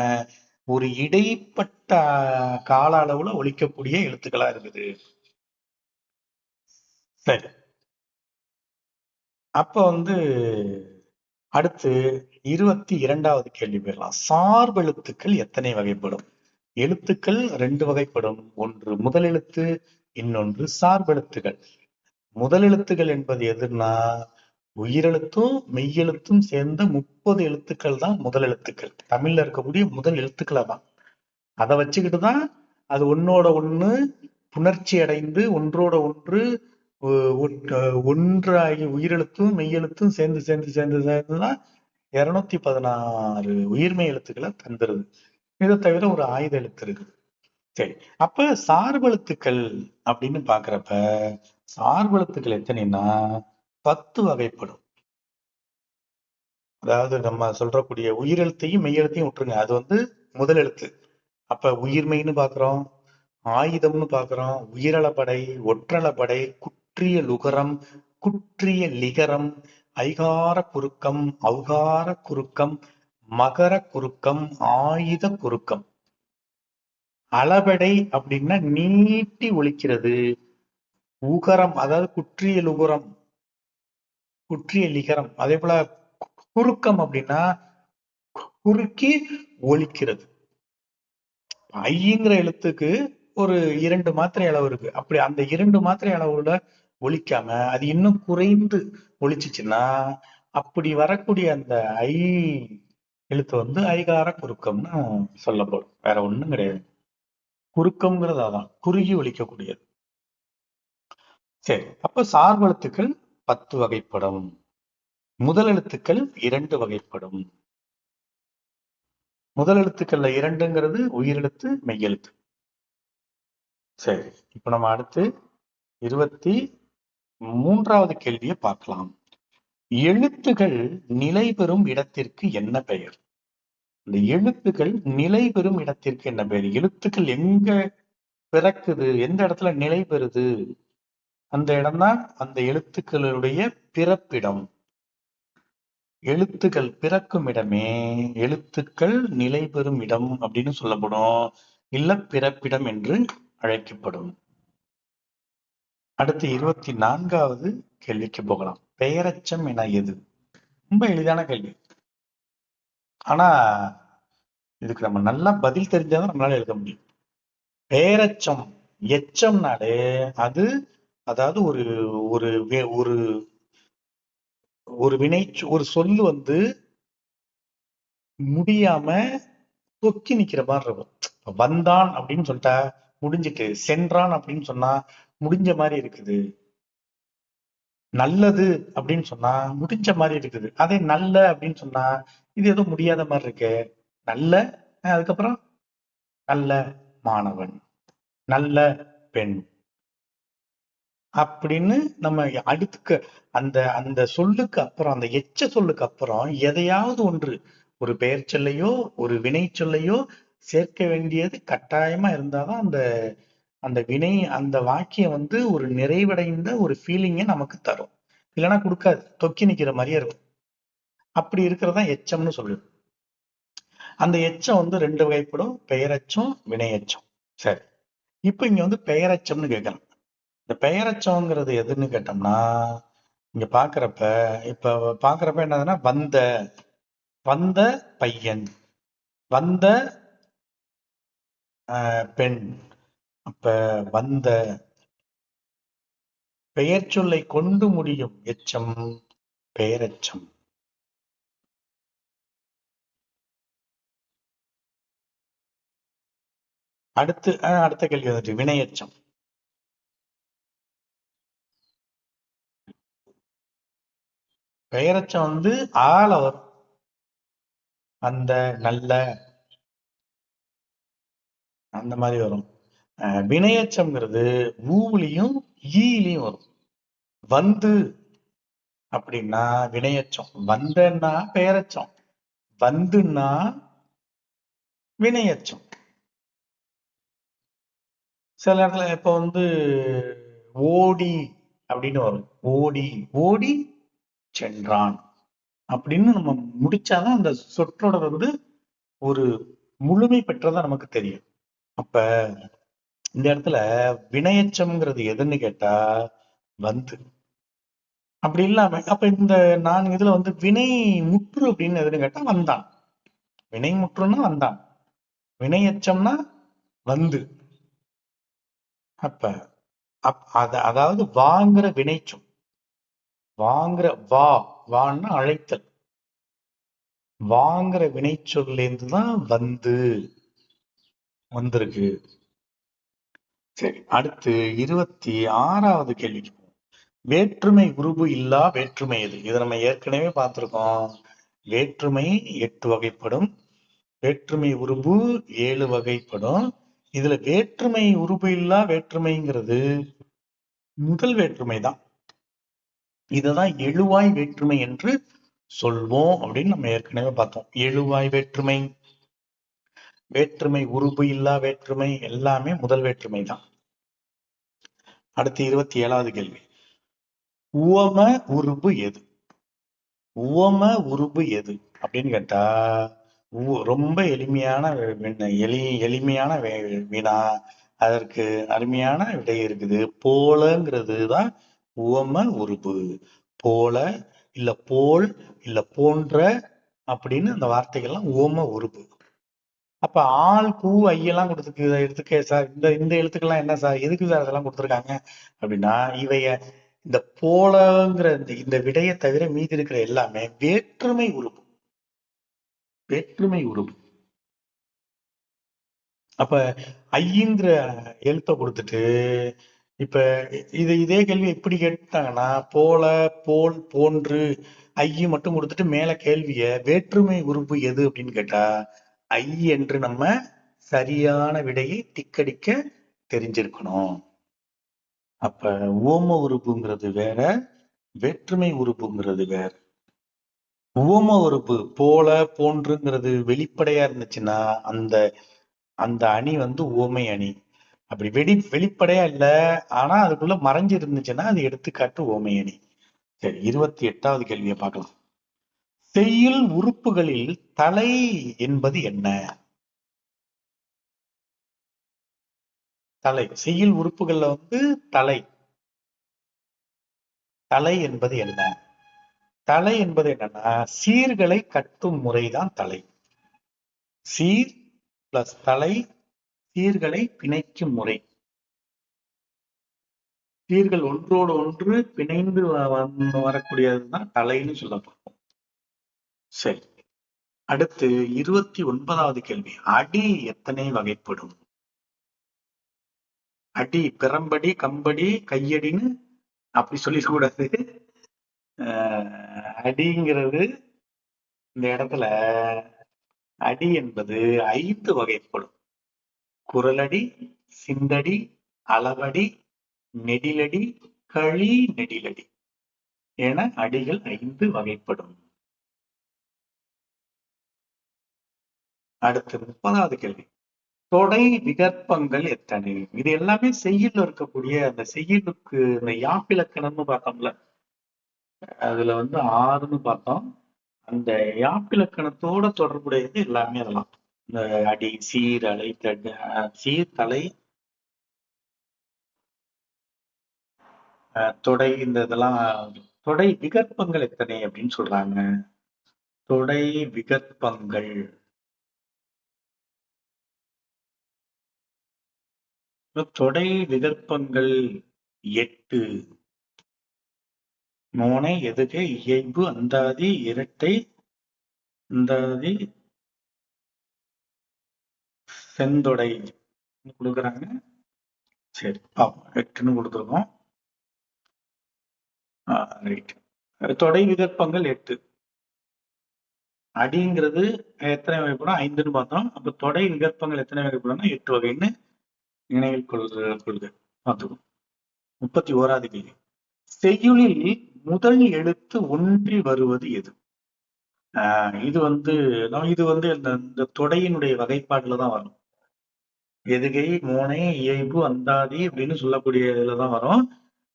ஒரு இடைப்பட்ட கால அளவுல ஒலிக்கக்கூடிய எழுத்துக்களா இருக்குது. சரி, அப்ப வந்து அடுத்து 22வது கேள்வி போயிடலாம். சார்பெழுத்துக்கள் எத்தனை வகைப்படும்? எழுத்துக்கள் 2 வகைப்படும். ஒன்று முதல் எழுத்து, இன்னொன்று சார்பெழுத்துக்கள். முதல் எழுத்துக்கள் என்பது எதுன்னா உயிரெழுத்தும் மெய்யெழுத்தும் சேர்ந்த 30 எழுத்துக்கள் தான் முதல் எழுத்துக்கள். தமிழ்ல இருக்கக்கூடிய முதல் எழுத்துக்களை தான். அதை வச்சுக்கிட்டுதான் அது ஒன்னோட ஒண்ணு புணர்ச்சி அடைந்து ஒன்றோட ஒன்று ஒன்றாகி உயிரெழுத்தும் மெய்யெழுத்தும் சேர்ந்து சேர்ந்து சேர்ந்து சேர்ந்துதான் 216 உயிர்மெய் எழுத்துக்களை தந்துருது. இதை தவிர ஒரு ஆயுத எழுத்து இருக்கு. சரி, அப்ப சார்பெழுத்துக்கள் அப்படின்னு பாக்குறப்ப சார்பெழுத்துக்கள் எத்தனைன்னா 10 வகைப்படும். அதாவது நம்ம சொல்றக்கூடிய உயிரெழுத்தையும் மெய்யெழுத்தையும் விட்டுருங்க, அது முதல் எழுத்து. அப்ப உயிர்மெய்ன்னு பாக்குறோம், ஆயுதம்னு பாக்குறோம், உயிரளபடை, ஒற்றளபடை, குற்றிய லுகரம், குற்றிய லிகரம், ஐகார குறுக்கம், ஔகார குறுக்கம், மகர குறுக்கம், ஆயுத குறுக்கம். அளபடை அப்படின்னா நீட்டி ஒலிக்கிறது. உகரம் அதாவது குற்றிய லுகரம், குற்றிய லிகரம். அதே போல குறுக்கம் அப்படின்னா குறுக்கி ஒலிக்கிறது. ஐங்கிற எழுத்துக்கு ஒரு 2 மாத்திரை அளவு இருக்கு. அப்படி அந்த 2 மாத்திரை அளவுல ஒலிக்காம அது இன்னும் குறைந்து ஒலிச்சுச்சுன்னா அப்படி வரக்கூடிய அந்த ஐ எழுத்து ஐகார குறுக்கம்னு சொல்லப்படும். வேற ஒண்ணும் கிடையாது. குறுக்கம்ங்கிறது அதான், குறுகி ஒலிக்கக்கூடியது. சரி, அப்ப சார்பெழுத்துக்கள் 10 வகைப்படும். முதல் எழுத்துக்கள் 2 வகைப்படும். முதல் எழுத்துக்கள்ல 2ங்கிறது உயிரெழுத்து மெய்யெழுத்து. சரி, இப்ப நம்ம அடுத்து 23வது கேள்வியை பார்க்கலாம். எழுத்துகள் நிலை பெறும் இடத்திற்கு என்ன பெயர்? இந்த எழுத்துக்கள் நிலை பெறும் இடத்திற்கு என்ன பெயர்? எழுத்துக்கள் எங்க பிறக்குது, எந்த இடத்துல நிலை பெறுது, அந்த இடம்தான் அந்த எழுத்துக்களுடைய பிறப்பிடம். எழுத்துக்கள் பிறக்கும் இடமே எழுத்துக்கள் நிலை பெறும் இடம் அப்படின்னு சொல்லப்படும், இல்ல பிறப்பிடம் என்று அழைக்கப்படும். அடுத்து 24வது கேள்விக்கு போகலாம். பெயரச்சம் என எது? ரொம்ப எளிதான கேள்வி. ஆனா இதுக்கு நம்ம நல்லா பதில் தெரிஞ்சாதான் நம்மளால எழுத முடியும். பெயரச்சம், எச்சம்னாலே அது அதாவது ஒரு ஒரு ஒரு ஒரு வினை ஒரு சொல்லு முடியாம தொக்கி நிக்கிற மாதிரி இருக்கும். வந்தான் அப்படின்னு சொல்லிட்டா முடிஞ்சிட்டு, சென்றான் அப்படின்னு சொன்னா முடிஞ்ச மாதிரி இருக்குது. நல்லது அப்படின்னு சொன்னா முடிஞ்ச மாதிரி இருக்குது. அதே நல்ல அப்படின்னு சொன்னா இது ஏதோ முடியாத மாதிரி இருக்கு. நல்ல அதுக்கப்புறம் நல்ல மாணவன், நல்ல பெண் அப்படின்னு நம்ம அடுத்துக்கு அந்த அந்த சொல்லுக்கு அப்புறம், அந்த எச்ச சொல்லுக்கு அப்புறம் எதையாவது ஒன்று, ஒரு பெயர் சொல்லையோ ஒரு வினை சொல்லையோ சேர்க்க வேண்டியது கட்டாயமா இருந்தாதான் அந்த அந்த வினை அந்த வாக்கியம் ஒரு நிறைவடைந்த ஒரு ஃபீலிங்கை நமக்கு தரும். இல்லைன்னா கொடுக்காது, தொக்கி நிக்கிற மாதிரியே இருக்கும். அப்படி இருக்கிறதா எச்சம்னு சொல்லுது. அந்த எச்சம் 2 வகைப்படும், பெயரச்சம், வினையச்சம். சரி, இப்ப இங்க பெயரச்சம்னு கேட்கலாம். இந்த பெயரச்சம்ங்கிறது எதுன்னு கேட்டோம்னா, இங்க பாக்குறப்ப என்னதுன்னா வந்த வந்த பையன், வந்த பெண். அப்ப வந்த பெயர் சொல்லை கொண்டு முடியும் எச்சம் பெயரச்சம். அடுத்த கேள்வி வினையச்சம். பெயரச்சம் ஆள வரும். அந்த நல்ல அந்த மாதிரி வரும். வினையச்சம்ங்கிறது ஊவுலையும் ஈலையும் வரும். வந்து அப்படின்னா வினையச்சம், வந்தன்னா பெயரச்சம், வந்துன்னா வினையச்சம். சில நேரத்துல இப்ப ஓடி அப்படின்னு வரும். ஓடி ஓடி சென்றான் அப்படின்னு நம்ம முடிச்சாதான் அந்த சொற்றொடர் ஒரு முழுமை பெற்றதா நமக்கு தெரியும். அப்ப இந்த இடத்துல வினையச்சம்ங்கிறது எதுன்னு கேட்டா அப்படி இல்லாம அப்ப இந்த நான் இதுல வினை முற்று அப்படின்னு எதுன்னு கேட்டா வந்தான். வினை முற்றுன்னா வந்தான், வினையச்சம்னா வந்து. அப்ப அதாவது வாங்குற வினைச்சொல். வாங்குற வான்னா அழைத்தல். வாங்குற வினைச்சொல்ல இருந்துதான் வந்திருக்கு. சரி, அடுத்து 26வது கேள்விக்கு போவோம். வேற்றுமை உருபு இல்லா வேற்றுமை எது? இதை நம்ம ஏற்கனவே பார்த்திருக்கோம். வேற்றுமை 8 வகைப்படும், வேற்றுமை உருபு 7 வகைப்படும். இதுல வேற்றுமை உருபு இல்லா வேற்றுமைங்கிறது முதல் வேற்றுமை தான். இதுதான் எழுவாய் வேற்றுமை என்று சொல்வோம் அப்படின்னு நம்ம ஏற்கனவே பார்த்தோம். எழுவாய் வேற்றுமை, வேற்றுமை உருபு இல்லா வேற்றுமை எல்லாமே முதல் வேற்றுமை தான். அடுத்து 27வது கேள்வி. உவம உருபு எது? உவம உருபு எது அப்படின்னு கேட்டா, ரொம்ப எளிமையான எளிமையான வினா. அதற்கு அருமையான விடை இருக்குது. போலங்கிறது தான் உவம உருபு. போல, இல்ல போல், இல்ல போன்ற அப்படின்னு அந்த வார்த்தைகள்லாம் உவம உருபு. அப்ப ஆள், பூ, ஐயெல்லாம் எடுத்துக்க சார். இந்த எழுத்துக்கள்லாம் என்ன சார், எதுக்கு சார் அதெல்லாம் கொடுத்துருக்காங்க அப்படின்னா, இவைய இந்த போலங்கிற இந்த விடையை தவிர மீதி இருக்கிற எல்லாமே வேற்றுமை உருபு. வேற்றுமை உருபு. அப்ப ஐங்கிற எழுத்தை கொடுத்துட்டு, இப்ப இதே கேள்வி எப்படி கேட்டாங்கன்னா, போல, போல், போன்று, ஐய மட்டும் கொடுத்துட்டு மேல கேள்விய வேற்றுமை உருபு எது அப்படின்னு கேட்டா, ஐ என்று நம்ம சரியான விடையை டிக்கடிக்க தெரிஞ்சிருக்கணும். அப்ப உவம உருபுங்கிறது வேற, வேற்றுமை உருபுங்கிறது வேற. உவம உருபு போல, போன்றுங்கிறது வெளிப்படையா இருந்துச்சுன்னா அந்த அந்த அணி உவமை அணி. அப்படி வெளிப்படையா இல்ல, ஆனா அதுக்குள்ள மறைஞ்சு இருந்துச்சுன்னா அது எடுத்துக்காட்டு உவமை அணி. சரி, 28வது கேள்வியை பார்க்கலாம். செய்யுள் உறுப்புகளில் தலை என்பது என்ன? தலை. செய்யுள் உறுப்புகள்ல தலை. தலை என்பது என்ன? தலை என்பது என்னன்னா, சீர்களை கட்டும் முறைதான் தலை. சீர் பிளஸ் தலை, சீர்களை பிணைக்கும் முறை. சீர்கள் ஒன்றோடு ஒன்று பிணைந்து வரக்கூடியதுதான் தலைன்னு சொல்லப்படும். சரி, அடுத்து 29வது கேள்வி. அடி எத்தனை வகைப்படும்? அடி பிறம்படி, கம்படி, கையடின்னு அப்படி சொல்லிக்கூடாது. அடிங்கிறது இந்த இடத்துல அடி என்பது 5 வகைப்படும். குரலடி, சிந்தடி, அளவடி, நெடிலடி, களி நெடிலடி என அடிகள் 5 வகைப்படும். அடுத்து 30வது கேள்வி. தொடை விகற்பங்கள் எத்தனை? இது எல்லாமே செய்யுள் இருக்கக்கூடிய அந்த செய்யுளுக்கு இந்த யாப்பிலக்கணம்னு பார்த்தோம்ல, அதுல 6ன்னு பார்த்தோம். அந்த யாப்பிலக்கணத்தோட தொடர்புடையது எல்லாமே அதெல்லாம். இந்த அடி, சீர், அலை, சீர், தலை, தொடை, இந்த இதெல்லாம். தொடை விகற்பங்கள் எத்தனை அப்படின்னு சொல்றாங்க. தொடை விகற்பங்கள் தொடை விகற்பங்கள் 8. மோனை, எதுகை, இயைபு, அந்தாதி, இரட்டை, அந்தாதி, செந்தொடை கொடுக்குறாங்க. சரி, 8ன்னு கொடுத்துருக்கோம். ரைட். தொடை விகற்பங்கள் 8. அடிங்கிறது எத்தனை வகைப்படும்? 5ன்னு பார்த்தோம். அப்ப தொடை விகற்பங்கள் எத்தனை வகைப்படும்னா 8 வகைன்னு நினைவில் கொள்க. பார்த்துக்கணும். 31வது கேள்வி. செய்யுளில் முதல் எழுத்து ஒன்றி வருவது எது? இது இந்த தொடையினுடைய வகைப்பாட்டுல தான் வரும். எதுகை, மோனை, இயைபு, அந்தாதி அப்படின்னு சொல்லக்கூடிய இதுலதான் வரும்.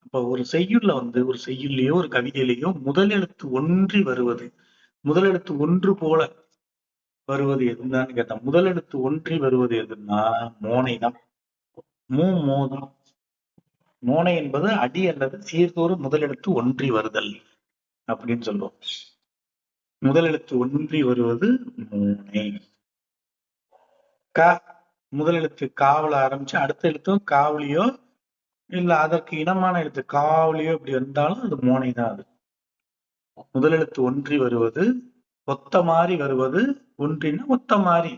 அப்ப ஒரு செய்யுள்ல ஒரு செய்யுள்ளையோ ஒரு கவிதையிலேயோ முதல் எழுத்து ஒன்றி வருவது, முதல் எழுத்து ஒன்று போல வருவது எதுன்னு கேட்டா, முதல் எழுத்து ஒன்றி வருவது எதுன்னா மோனை தான். மோதான். மோனை என்பது அடி அல்லது சீர்தோறும் முதல் எழுத்து ஒன்றி வருதல் அப்படின்னு சொல்லுவோம். முதல் எழுத்து ஒன்றி வருவது மோனை. க முதல் எழுத்து காவல ஆரம்பிச்சு அடுத்த எழுத்தும் காவலியோ இல்ல அதற்கு இனமான எழுத்து காவலியோ இப்படி வந்தாலும் அது மோனை தான். அது முதலெழுத்து ஒன்றி வருவது, ஒத்த மாறி வருவது, ஒன்றினா ஒத்த மாறி,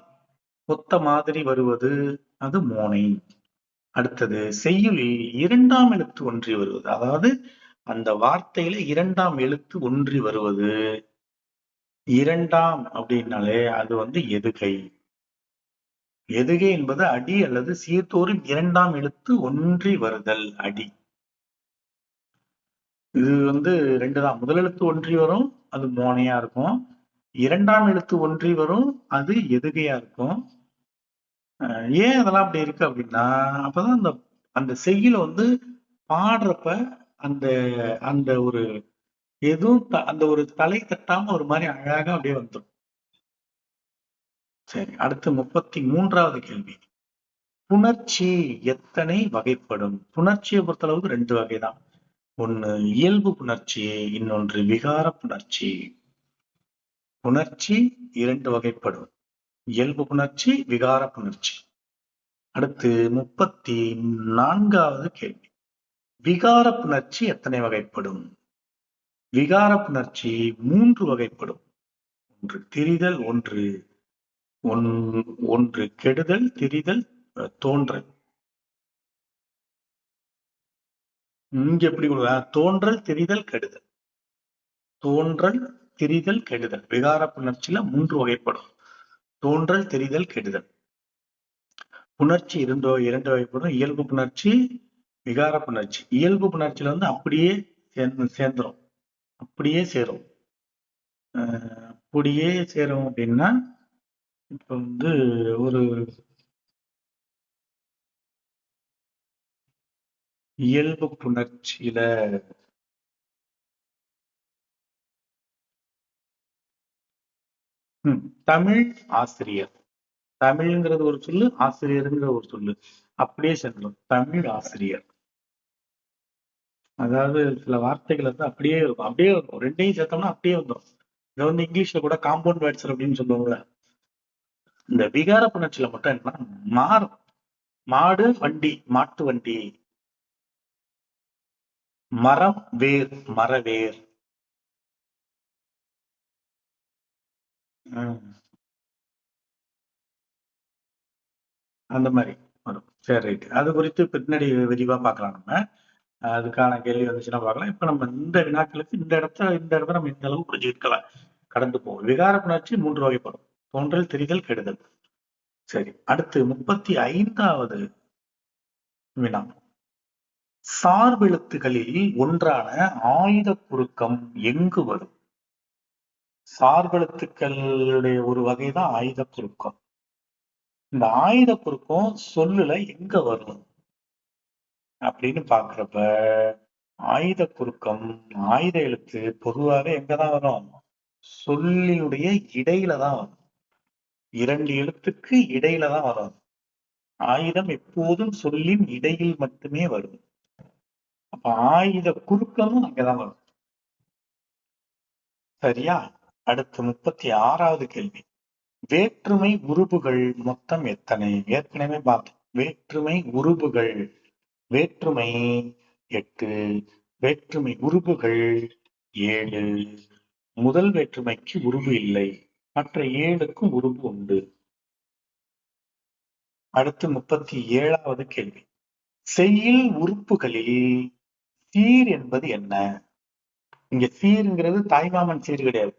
ஒத்த மாதிரி வருவது, அது மோனை. அடுத்தது செய்யுளில் இரண்டாம் எழுத்து ஒன்றி வருவது, அதாவது அந்த வார்த்தையில இரண்டாம் எழுத்து ஒன்றி வருவது. இரண்டாம் அப்படின்னாலே அது எதுகை. எதுகை என்பது அடி அல்லது சீர்தோறும் இரண்டாம் எழுத்து ஒன்றி வருதல் அடி. இது ரெண்டு தான். முதல் எழுத்து ஒன்றி வரும், அது மோனையா இருக்கும். இரண்டாம் எழுத்து ஒன்றி வரும், அது எதுகையா இருக்கும். ஏன் அதெல்லாம் அப்படி இருக்கு அப்படின்னா, அப்பதான் அந்த அந்த செய்யுள பாடுறப்ப அந்த அந்த ஒரு எதுவும் அந்த ஒரு தலை தட்டாம ஒரு மாதிரி அழகா அப்படியே வந்துடும். சரி, அடுத்து 33வது கேள்வி. புணர்ச்சி எத்தனை வகைப்படும்? புணர்ச்சியை பொறுத்தளவுக்கு ரெண்டு வகைதான். ஒண்ணு இயல்பு புணர்ச்சி, இன்னொன்று விகார புணர்ச்சி. புணர்ச்சி இரண்டு வகைப்படும். இயல்பு புணர்ச்சி, விகார புணர்ச்சி. அடுத்து 34வது கேள்வி. விகார புணர்ச்சி எத்தனை வகைப்படும்? விகார புணர்ச்சி மூன்று வகைப்படும். ஒன்று திரிதல், ஒன்று கெடுதல், திரிதல், தோன்றல். இங்க எப்படி தோன்றல், திரிதல், கெடுதல். தோன்றல், திரிதல், கெடுதல். விகார புணர்ச்சியில மூன்று வகைப்படும். தோன்றல், திரிதல், கெடுதல். புணர்ச்சி இரண்டு வகைப்படும். இயல்பு புணர்ச்சி, விகார புணர்ச்சி. இயல்பு புணர்ச்சியில அப்படியே சேர்ந்துரும், அப்படியே சேரும். அப்படியே சேரும் அப்படின்னா இப்ப ஒரு இயல்பு புணர்ச்சியில தமிழ் ஆசிரியர், தமிழ்ங்கிறது ஒரு சொல்லு, ஆசிரியருங்கிற ஒரு சொல்லு அப்படியே சேர்ந்துடும். தமிழ் ஆசிரியர். அதாவது சில வார்த்தைகள் அப்படியே இருக்கும், அப்படியே இருக்கும். ரெண்டையும் சேர்த்தோம்னா அப்படியே வந்துடும். இதை இங்கிலீஷ்ல கூட காம்பவுண்ட் வேர்ட்ஸ் அப்படின்னு சொல்லுவாங்கல்ல. இந்த விகார புணர்ச்சியில மட்டும் என்ன மாறும். மாடு வண்டி, மாட்டு வண்டி. மரம் வேர், மரவேர். அந்த மாதிரி வரும். சரி, ரைட். அது குறித்து பின்னாடி விரிவா பார்க்கலாம். நம்ம அதுக்கான கேள்வி வந்துச்சுன்னா பார்க்கலாம். இப்ப நம்ம இந்த வினாக்களுக்கு இந்த இடத்த நம்ம இந்த அளவு புரிஞ்சுக்கலாம், கடந்து போவோம். விகார புணர்ச்சி மூன்று வகைப்படும். தோன்றல், திரிதல், கெடுதல். சரி, அடுத்து 35வது வினா. சார்பெழுத்துகளில் ஒன்றான ஆயுத குறுக்கம் எங்கு வரும்? சார்பெழுத்துக்களுடைய ஒரு வகைதான் ஆயுத குறுக்கம். இந்த ஆயுத குறுக்கம் சொல்லுல எங்க வரும் அப்படின்னு பாக்குறப்ப, ஆயுத குறுக்கம், ஆயுத எழுத்து பொதுவாக எங்கதான் வரும்? சொல்லினுடைய இடையில தான் வரும். இரண்டு எழுத்துக்கு இடையில தான் வரும். ஆயுதம் எப்போதும் சொல்லின் இடையில் மட்டுமே வரும். அப்ப ஆயுத குறுக்கமும் அங்கதான் வரும். சரியா? அடுத்து 36வது கேள்வி. வேற்றுமை உருபுகள் மொத்தம் எத்தனை? ஏற்கனவே பார்த்தோம். வேற்றுமை உருபுகள், வேற்றுமை 8, வேற்றுமை உருபுகள் 7. முதல் வேற்றுமைக்கு உருபு இல்லை, மற்ற 7க்கும் உருபு உண்டு. அடுத்து 37வது கேள்வி. செய்யுள் உறுப்புகளில் சீர் என்பது என்ன? இங்க சீருங்கிறது தாய்மாமன் சீர் கிடையாது.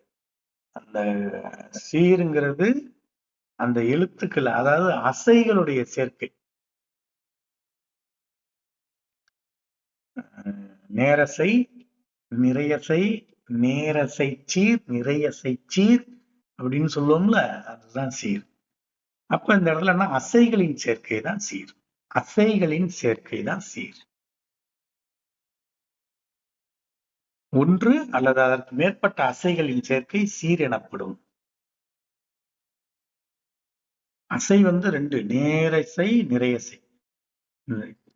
அந்த சீருங்கிறது அந்த எழுத்துக்கள், அதாவது அசைகளுடைய சேர்க்கை. நேரசை, நிறையசை, நேரசை சீர், நிறையசை சீர் அப்படின்னு சொல்லுவோம்ல, அதுதான் சீர். அப்ப இந்த இடத்துல என்ன, அசைகளின் சேர்க்கை தான் சீர். அசைகளின் சேர்க்கை தான் சீர். ஒன்று அல்லது அதற்கு மேற்பட்ட அசைகளின் சேர்க்கை சீர் எனப்படும். அசை ரெண்டு, நேரசை, நிறையசை.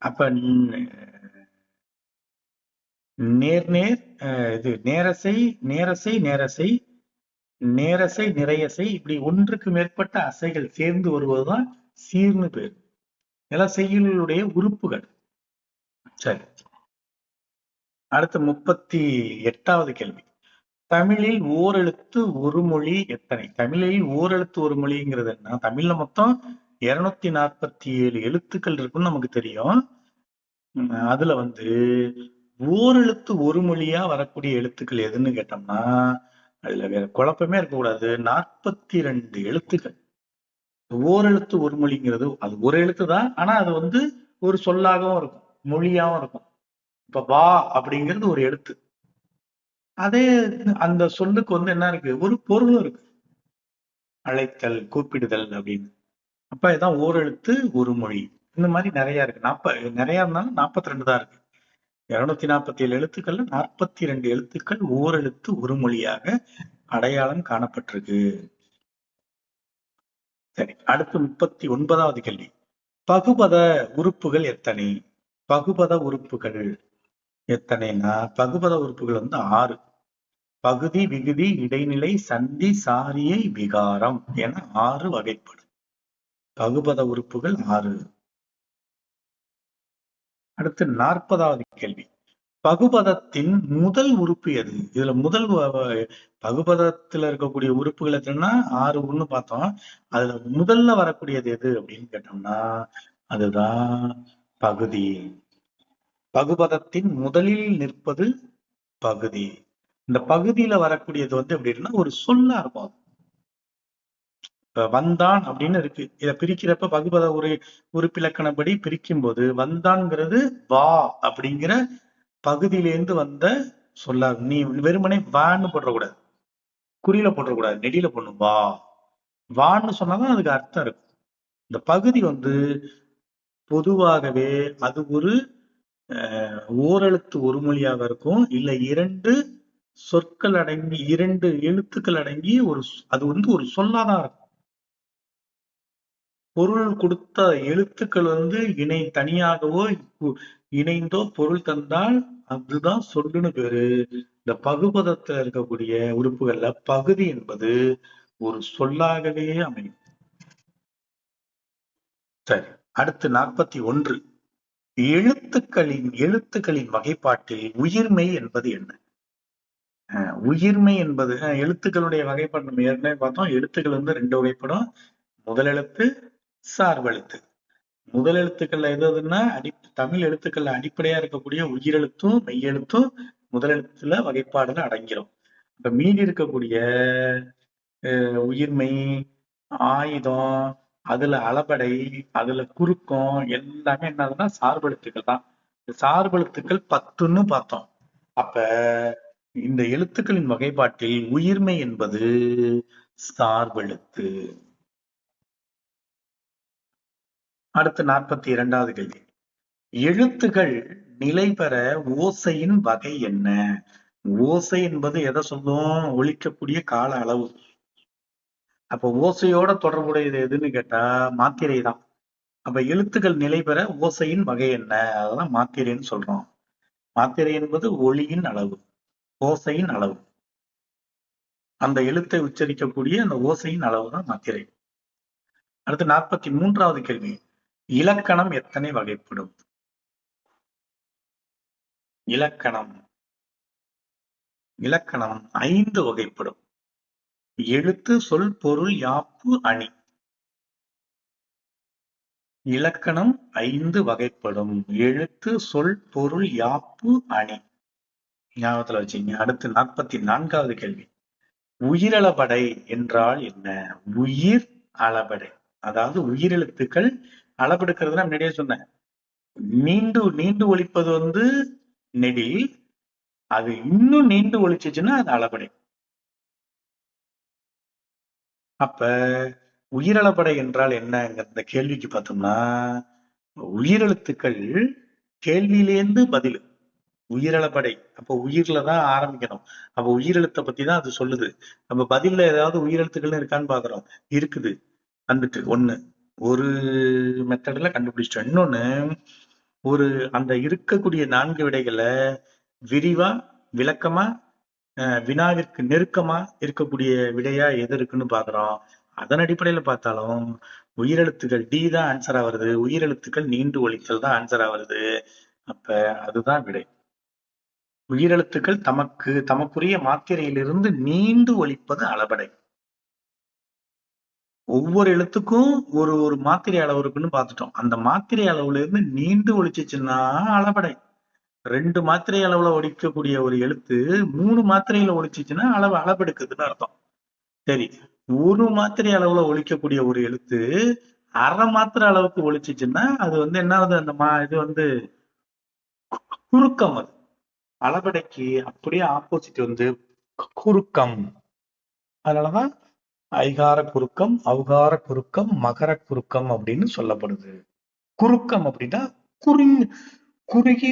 அப்ப நேர்நேர், இது நேரசை, நேரசை, நேரசை, நேரசை, நிறையசை, இப்படி ஒன்றுக்கு மேற்பட்ட அசைகள் சேர்ந்து வருவதுதான் சீர்னு பேர். இதெல்லாம் செய்யுளுடைய உறுப்புகள். சரி, அடுத்து 38வது கேள்வி. தமிழில் ஓரெழுத்து ஒரு மொழி எத்தனை? தமிழில் ஓரெழுத்து ஒரு மொழிங்கிறது என்ன? தமிழ்ல மொத்தம் 247 எழுத்துக்கள் இருக்குன்னு நமக்கு தெரியும். அதுல ஓரெழுத்து ஒரு மொழியா வரக்கூடிய எழுத்துக்கள் எதுன்னு கேட்டோம்னா, அதுல வேற குழப்பமே இருக்கக்கூடாது. 42 எழுத்துக்கள். ஓரெழுத்து ஒரு மொழிங்கிறது அது ஒரு எழுத்து தான். ஆனா அது ஒரு சொல்லாகவும் இருக்கும், மொழியாவும் இருக்கும். இப்ப வா அப்படிங்கிறது ஒரு எழுத்து. அதே அந்த சொல்லுக்கு என்ன இருக்கு? ஒரு பொருளும் இருக்கு. அழைத்தல், கூப்பிடுதல் அப்படின்னு. அப்ப இதான் ஓரெழுத்து ஒரு மொழி. இந்த மாதிரி நிறைய இருக்கு. நிறைய இருந்தாலும் 42 தான் இருக்கு. 247 எழுத்துக்கள்ல 42 எழுத்துக்கள் ஓரெழுத்து ஒரு மொழியாக அடையாளம் காணப்பட்டிருக்கு. சரி, அடுத்து 39வது கேள்வி. பகுபத உறுப்புகள் எத்தனை? பகுபத உறுப்புகள் எத்தனைன்னா, பகுபத உறுப்புகள் 6. பகுதி, விகுதி, இடைநிலை, சந்தி, சாரியை, விகாரம் என 6 வகைப்படும். பகுபத உறுப்புகள் 6. அடுத்து 40வது கேள்வி. பகுபதத்தின் முதல் உறுப்பு எது? இதுல பகுபதத்துல இருக்கக்கூடிய உறுப்புகள் எத்தனைன்னா 6 ஒண்ணு பார்த்தோம். அதுல முதல்ல வரக்கூடியது எது அப்படின்னு கேட்டோம்னா, அதுதான் பகுதி. பகுபதத்தின் முதலில் நிற்பது பகுதி. இந்த பகுதியில வரக்கூடியது எப்படின்னா ஒரு சொல்லா இருக்கும். வந்தான் அப்படின்னு இருக்கு. இதை பிரிக்கிறப்ப பகுபத உறுப்பிலக்கணப்படி பிரிக்கும் போது வந்தான்ங்கிறது வா அப்படிங்கிற பகுதியிலேருந்து வந்த சொல்லாது. நீ வெறுமனே வான்னு போடக்கூடாது, குறியில போடக்கூடாது, நெடியில போடணும். வா, வான்னு சொன்னாதான் அதுக்கு அர்த்தம் இருக்கும். இந்த பகுதி பொதுவாகவே அது ஒரு ஓரெழுத்து ஒரு மொழியாக இருக்கும். இல்ல 2 சொற்கள் அடங்கி 2 எழுத்துக்கள் அடங்கி அது ஒரு சொல்லாதான் இருக்கும். பொருள் கொடுத்த எழுத்துக்கள் இணை தனியாகவோ இணைந்தோ பொருள் தந்தால் அதுதான் சொல்லுன்னு பேரு. இந்த பகுபதத்துல இருக்கக்கூடிய உறுப்புகள்ல பகுதி என்பது ஒரு சொல்லாகவே அமையும். சரி, அடுத்து 41. எழுத்துக்களின் வகைப்பாட்டில் உயிர்மெய் என்பது என்ன? உயிர்மெய் என்பது எழுத்துக்களுடைய வகைப்பாடு நம்ம ஏற்கனவே பார்த்தோம். எழுத்துக்கள் 2 வகைப்படும். முதல் எழுத்து, சார்பெழுத்து. முதல் எழுத்துக்கள்ல எதுன்னா தமிழ் எழுத்துக்கள்ல அடிப்படையா இருக்கக்கூடிய உயிரெழுத்தும் மெய்யெழுத்தும் முதல் எழுத்துல வகைப்பாடுல அடங்கிரும். இப்ப மீதி இருக்கக்கூடிய உயிர்மெய், ஆயுதம், அதுல அளபடை, அதுல குறுக்கம் எல்லாமே என்னதுன்னா சார்பெழுத்துக்கள் தான். சார்பெழுத்துக்கள் 10ன்னு பார்த்தோம். அப்ப இந்த எழுத்துக்களின் வகைப்பாட்டில் உயிர்மெய் என்பது சார்பெழுத்து. அடுத்து 42வது கேள்வி. எழுத்துகள் நிலை பெற ஓசையின் வகை என்ன? ஓசை என்பது எதை சொல்லும்? ஒலிக்கக்கூடிய கால அளவு. அப்ப ஓசையோட தொடர்புடையது எதுன்னு கேட்டா மாத்திரை தான். அப்ப எழுத்துக்கள் நிலை பெற ஓசையின் வகை என்ன? அதெல்லாம் மாத்திரைன்னு சொல்றோம். மாத்திரை என்பது ஒளியின் அளவு, ஓசையின் அளவு. அந்த எழுத்தை உச்சரிக்கக்கூடிய அந்த ஓசையின் அளவு தான் மாத்திரை. அடுத்து 43வது கேள்வி. இலக்கணம் எத்தனை வகைப்படும்? இலக்கணம் 5 வகைப்படும். எழுத்து, சொல், பொருள், யாப்பு, அணி. இலக்கணம் 5 வகைப்படும். எழுத்து, சொல், பொருள், யாப்பு, அணி. ஞாபகத்துல வச்சுங்க. அடுத்து 44வது கேள்வி. உயிரளபடை என்றால் என்ன? உயிர் அளபடை, அதாவது உயிரெழுத்துக்கள் அளபெடுக்கிறதுனா முன்னாடியே சொன்னேன். நீண்டு ஒலிப்பது நெடில். அது இன்னும் நீண்டு ஒலிச்சுச்சுன்னா அது அளபடை. அப்ப உயிரளபடை என்றால் என்னங்கிற இந்த கேள்விக்கு பார்த்தோம்னா, உயிரெழுத்துக்கள் கேள்வியிலேருந்து பதில். உயிரளபடை அப்ப உயிர்லதான் ஆரம்பிக்கணும். அப்ப உயிரெழுத்தை பத்தி தான் அது சொல்லுது. நம்ம பதில்ல ஏதாவது உயிரெழுத்துக்கள் இருக்கான்னு பாக்குறோம். இருக்குது, வந்துட்டு. ஒரு மெத்தட்ல கண்டுபிடிச்சிட்டோம். இன்னொன்னு, அந்த இருக்கக்கூடிய 4 விடைகளை விரிவா விளக்கமா வினாவிற்கு நெருக்கமா இருக்கக்கூடிய விடையா எது இருக்குன்னு பாக்குறோம். அதன் அடிப்படையில பார்த்தாலும் உயிரெழுத்துக்கள் டி தான் ஆன்சரா வருது. உயிரெழுத்துக்கள் நீண்டு ஒலித்தல் தான் ஆன்சரா வருது. அப்ப அதுதான் விடை. உயிரெழுத்துக்கள் தமக்குரிய மாத்திரையிலிருந்து நீண்டு ஒலிப்பது அளபடை. ஒவ்வொரு எழுத்துக்கும் ஒரு ஒரு மாத்திரை அளவு இருக்குன்னு பார்த்துட்டோம். அந்த மாத்திரை அளவுல இருந்து நீண்டு ஒலிச்சுச்சுன்னா அளபடை. 2 மாத்திரை அளவுல ஒலிக்கக்கூடிய ஒரு எழுத்து 3 மாத்திரையில ஒலிச்சுச்சுன்னா அளபெடுக்குதுன்னு அர்த்தம். சரி, ஒரு மாத்திரை அளவுல ஒலிக்கக்கூடிய ஒரு எழுத்து அரை மாத்திரை அளவுக்கு ஒலிச்சுச்சுன்னா அது என்ன ஆகுது? இது குறுக்கம். அது அளபெடைக்கு அப்படியே ஆப்போசிட் குறுக்கம். அதனாலதான் ஐகார குறுக்கம், ஔகார குறுக்கம், மகர குறுக்கம் அப்படின்னு சொல்லப்படுது. குறுக்கம் அப்படின்னா குறுகி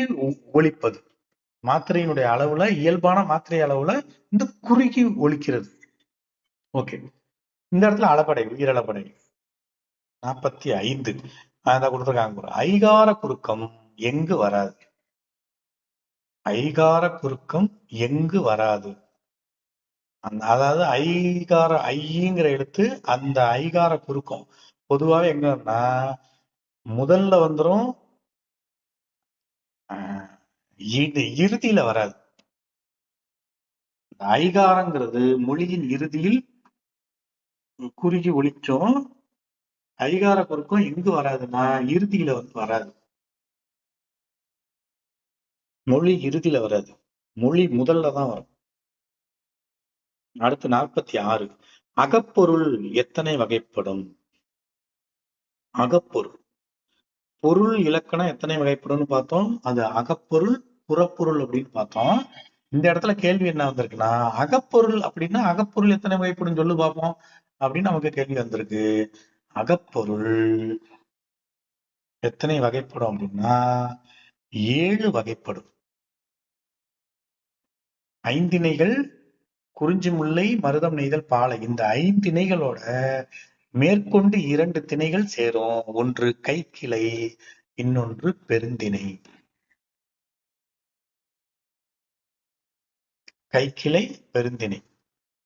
ஒலிப்பது. மாத்திரையினுடைய அளவுல, இயல்பான மாத்திரை அளவுல இந்த குறுகி ஒலிக்கிறது. ஓகே, இந்த இடத்துல அளபடை, உயிரளபடை 45 அதான் கொடுத்துருக்காங்க. ஐகார குறுக்கம் எங்கு வராது? ஐகார குறுக்கம் எங்கு வராது? அதாவது ஐங்கிற எழுத்து அந்த ஐகார குறுக்கம் பொதுவாக எங்கன்னா முதல்ல வந்துரும், இறுதியில வராது. ஐகாரங்கிறது மொழியின் இறுதியில் குறுகி ஒலிக்கும். ஐகார குறுக்கம் எங்கு வராதுன்னா இறுதியில வராது. மொழி இறுதியில வராது, மொழி முதல்ல தான் வரும். அடுத்து 46. அகப்பொருள் எத்தனை வகைப்படும்? அகப்பொருள் பொருள் இலக்கணம் எத்தனை வகைப்படும்னு பார்த்தோம். அது அகப்பொருள், புறப்பொருள் அப்படின்னு பார்த்தோம். இந்த இடத்துல கேள்வி என்ன வந்திருக்குன்னா, அகப்பொருள் அப்படின்னா அகப்பொருள் எத்தனை வகைப்படும் சொல்லு பார்ப்போம் அப்படின்னு நமக்கு கேள்வி வந்திருக்கு. அகப்பொருள் எத்தனை வகைப்படும் அப்படின்னா 7 வகைப்படும். ஐந்திணைகள், குறிஞ்சி முல்லை, மருதம் நெய்தல், பாலை, இந்த 5 திணைகளோட மேற்கொண்டு 2 திணைகள் சேரும். ஒன்று கைக்கிளை, இன்னொன்று பெருந்திணை. கைக்கிளை, பெருந்திணை.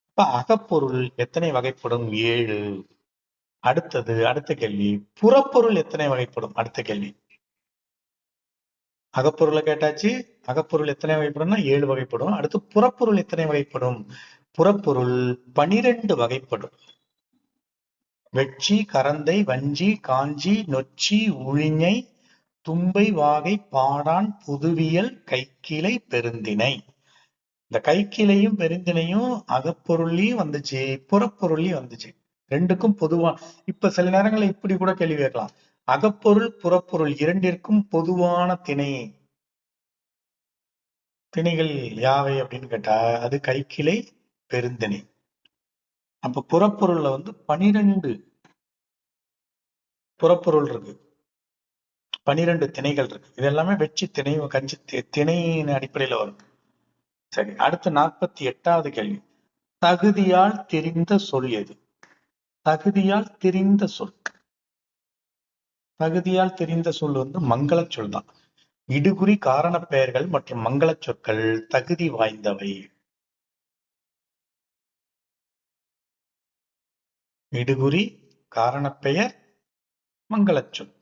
இப்ப அகப்பொருள் எத்தனை வகைப்படும்? 7. அடுத்த கேள்வி, புறப்பொருள் எத்தனை வகைப்படும்? அடுத்த கேள்வி. அகப்பொருளை கேட்டாச்சு. அகப்பொருள் எத்தனை வகைப்படும்னா 7 வகைப்படும். அடுத்து புறப்பொருள் எத்தனை வகைப்படும்? புறப்பொருள் 12 வகைப்படும். வெட்சி, கரந்தை, வஞ்சி, காஞ்சி, நொச்சி, உழிஞை, தும்பை, வாகை, பாடான், புதுவியல், கைக்கிளை, பெருந்திணை. இந்த கைக்கிளையும் பெருந்திணையும் அகப்பொருள்லயும் வந்துச்சு, புறப்பொருள்லயும் வந்துச்சு. ரெண்டுக்கும் பொதுவா. இப்ப சில நேரங்களில் இப்படி கூட கேள்வி கேட்கலாம். அகப்பொருள், புறப்பொருள் இரண்டிற்கும் பொதுவான திணைகள் யாவை அப்படின்னு கேட்டா அது கைக்கிளை, பெருந்திணை. அப்ப புறப்பொருள்ல 12 புறப்பொருள் இருக்கு, 12 திணைகள் இருக்கு. இது எல்லாமே வெற்றி திணை, கஞ்சி திணையின் அடிப்படையில வரும். சரி, அடுத்து 48வது கேள்வி. தகுதியால் தெரிந்த சொல் எது? தகுதியால் தெரிந்த சொல். தகுதியால் தெரிந்த சொல் மங்கள சொல் தான். இடுகுறி காரண பெயர்கள் மற்றும் மங்கள சொற்கள் தகுதி வாய்ந்தவை. இடுகுறி, காரண பெயர், மங்கள சொல்.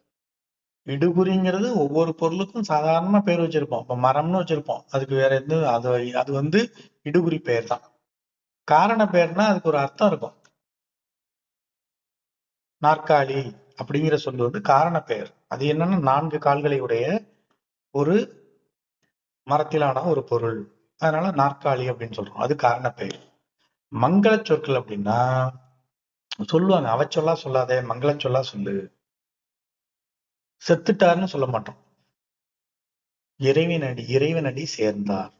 இடுகுறிங்கிறது ஒவ்வொரு பொருளுக்கும் சாதாரண பேர் வச்சிருப்போம். இப்ப மரம்னு வச்சிருப்போம், அதுக்கு வேற எதுவும் அது இடுகுறி பெயர் தான். காரண பெயர்னா அதுக்கு ஒரு அர்த்தம் இருக்கும். நாற்காலி அப்படிங்கிற சொல் காரண பெயர். அது என்னன்னா 4 கால்களை உடைய ஒரு மரத்திலான ஒரு பொருள். அதனால நாற்காலி அப்படின்னு சொல்றோம், அது காரண பெயர். மங்கள சொற்கள் அப்படின்னா சொல்லுவாங்க, அவச்சொல்லா சொல்லாதே, மங்கள சொல்லா சொல்லு. செத்துட்டாருன்னு சொல்ல மாட்டோம், இறைவனடி சேர்ந்தார்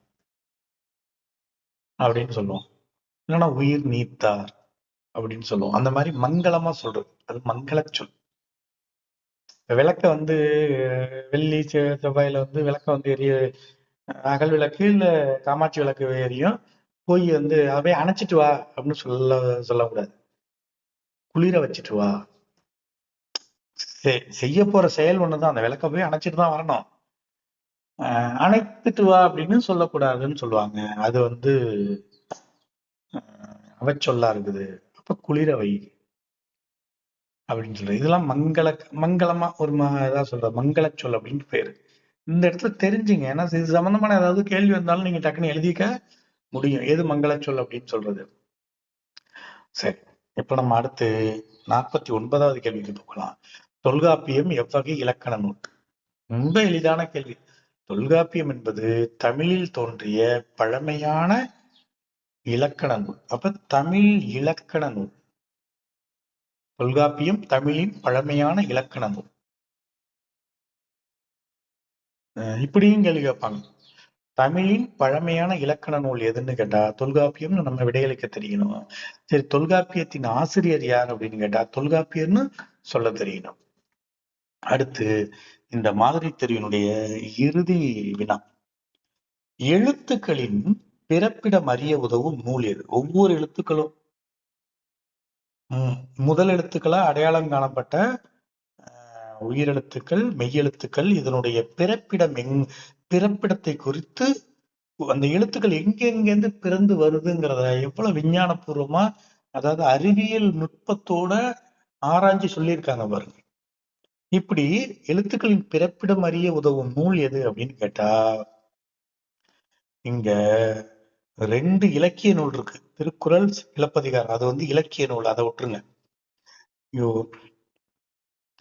அப்படின்னு சொல்லுவோம். இல்லைன்னா உயிர் நீத்தார் அப்படின்னு சொல்லுவோம். அந்த மாதிரி மங்களமா சொல்றது அது மங்கள சொல். விளக்க வெள்ளி செவ்வாயில விளக்க எரிய அகல் விளக்கு இல்ல காமாட்சி விளக்கு எரியும். போய் அப்படியே அணைச்சிட்டு வா அப்படின்னு சொல்லக்கூடாது. குளிர வச்சுட்டு வா. செய்ய போற செயல் ஒண்ணுதான், அந்த விளக்க போய் அணைச்சிட்டு தான் வரணும். அணைத்துட்டு வா அப்படின்னு சொல்லக்கூடாதுன்னு சொல்லுவாங்க. அது அவச்சொல்லா இருக்குது. அப்ப குளிர வை அப்படின்னு சொல்றது. இதெல்லாம் மங்களமா ஒரு இதா சொல்ற மங்கள சொல் அப்படின்னு பேரு. இந்த இடத்துல தெரிஞ்சுங்க. ஏன்னா இது சம்பந்தமான ஏதாவது கேள்வி வந்தாலும் நீங்க டக்குன்னு எழுதிக்க முடியும். எது மங்களச்சொல் அப்படின்னு சொல்றது. சரி, இப்ப நம்ம அடுத்து 49வது கேள்விக்கு போகலாம். தொல்காப்பியம் எவ்வகை இலக்கண நூல்? ரொம்ப எளிதான கேள்வி. தொல்காப்பியம் என்பது தமிழில் தோன்றிய பழமையான இலக்கண நூல். அப்ப தமிழ் இலக்கண நூல். தொல்காப்பியம் தமிழின் பழமையான இலக்கண நூல். இப்படியும் கேள்வி கேட்பாங்க. தமிழின் பழமையான இலக்கண நூல் எதுன்னு கேட்டா தொல்காப்பியம்னு நம்ம விடையளிக்க தெரியணும். சரி, தொல்காப்பியத்தின் ஆசிரியர் யார் அப்படின்னு கேட்டா தொல்காப்பியர்னு சொல்ல தெரியணும். அடுத்து இந்த மாதிரி தெரிவினுடைய இறுதி வினா. எழுத்துக்களின் பிறப்பிடம் அறிய உதவும் நூல் எது? ஒவ்வொரு எழுத்துக்களும் முதல் எழுத்துக்களா அடையாளம் காணப்பட்ட உயிரெழுத்துக்கள், மெய்யெழுத்துக்கள், இதனுடைய பிறப்பிடத்தை குறித்து அந்த எழுத்துக்கள் எங்கெங்கிருந்து பிறந்து வருதுங்கிறத எவ்வளவு விஞ்ஞான பூர்வமா, அதாவது அறிவியல் நுட்பத்தோட ஆராய்ச்சி சொல்லியிருக்காங்க பாருங்க. இப்படி எழுத்துக்களின் பிறப்பிடம் அறிய உதவும் நூல் எது அப்படின்னு கேட்டா இங்க 2 இலக்கிய நூல் இருக்கு. திருக்குறள், சிலப்பதிகாரம். அது இலக்கிய நூல், அதை விட்டுருங்க.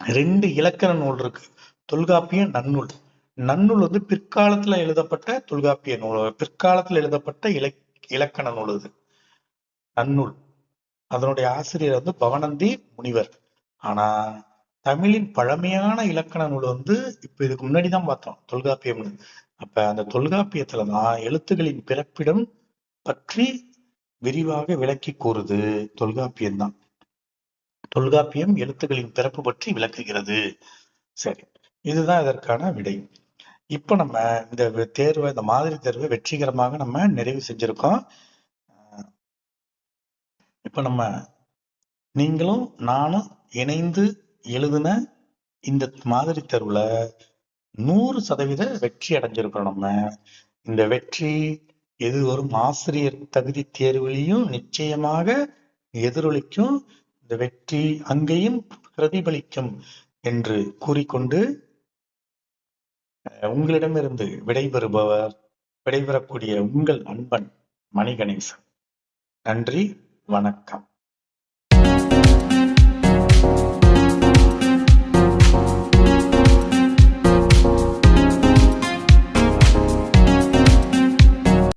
2 இலக்கண நூல் இருக்கு. தொல்காப்பியம், நன்னூல். நன்னூல் பிற்காலத்துல எழுதப்பட்ட தொல்காப்பிய நூல், பிற்காலத்துல எழுதப்பட்ட இலக்கண நூல் இது நன்னூல். அதனுடைய ஆசிரியர் பவணந்தி முனிவர். ஆனா தமிழின் பழமையான இலக்கண நூல் இப்ப இதுக்கு முன்னாடிதான் பார்த்தோம் தொல்காப்பியம். அப்ப அந்த தொல்காப்பியத்துலதான் எழுத்துக்களின் பிறப்பிடம் பற்றி விரிவாக விளக்கி கூறுது தொல்காப்பியம் தான். தொல்காப்பியம் எழுத்துக்களின் பிறப்பு பற்றி விளக்குகிறது. சரி, இதுதான் இதற்கான விடை. இப்ப நம்ம இந்த தேர்வை, இந்த மாதிரி தேர்வை வெற்றிகரமாக நம்ம நிறைவு செஞ்சிருக்கோம். இப்ப நம்ம நீங்களும் நானும் இணைந்து எழுதின இந்த மாதிரி தேர்வுல 100% வெற்றி அடைஞ்சிருக்கிறோம். நம்ம இந்த வெற்றி எதிர்வரும் ஆசிரியர் தகுதி தேர்விலையும் நிச்சயமாக எதிரொலிக்கும். இந்த வெற்றி அங்கேயும் பிரதிபலிக்கும் என்று கூறிக்கொண்டு உங்களிடமிருந்து விடைபெறக்கூடிய உங்கள் நண்பன் மணிகணேசன். நன்றி, வணக்கம்.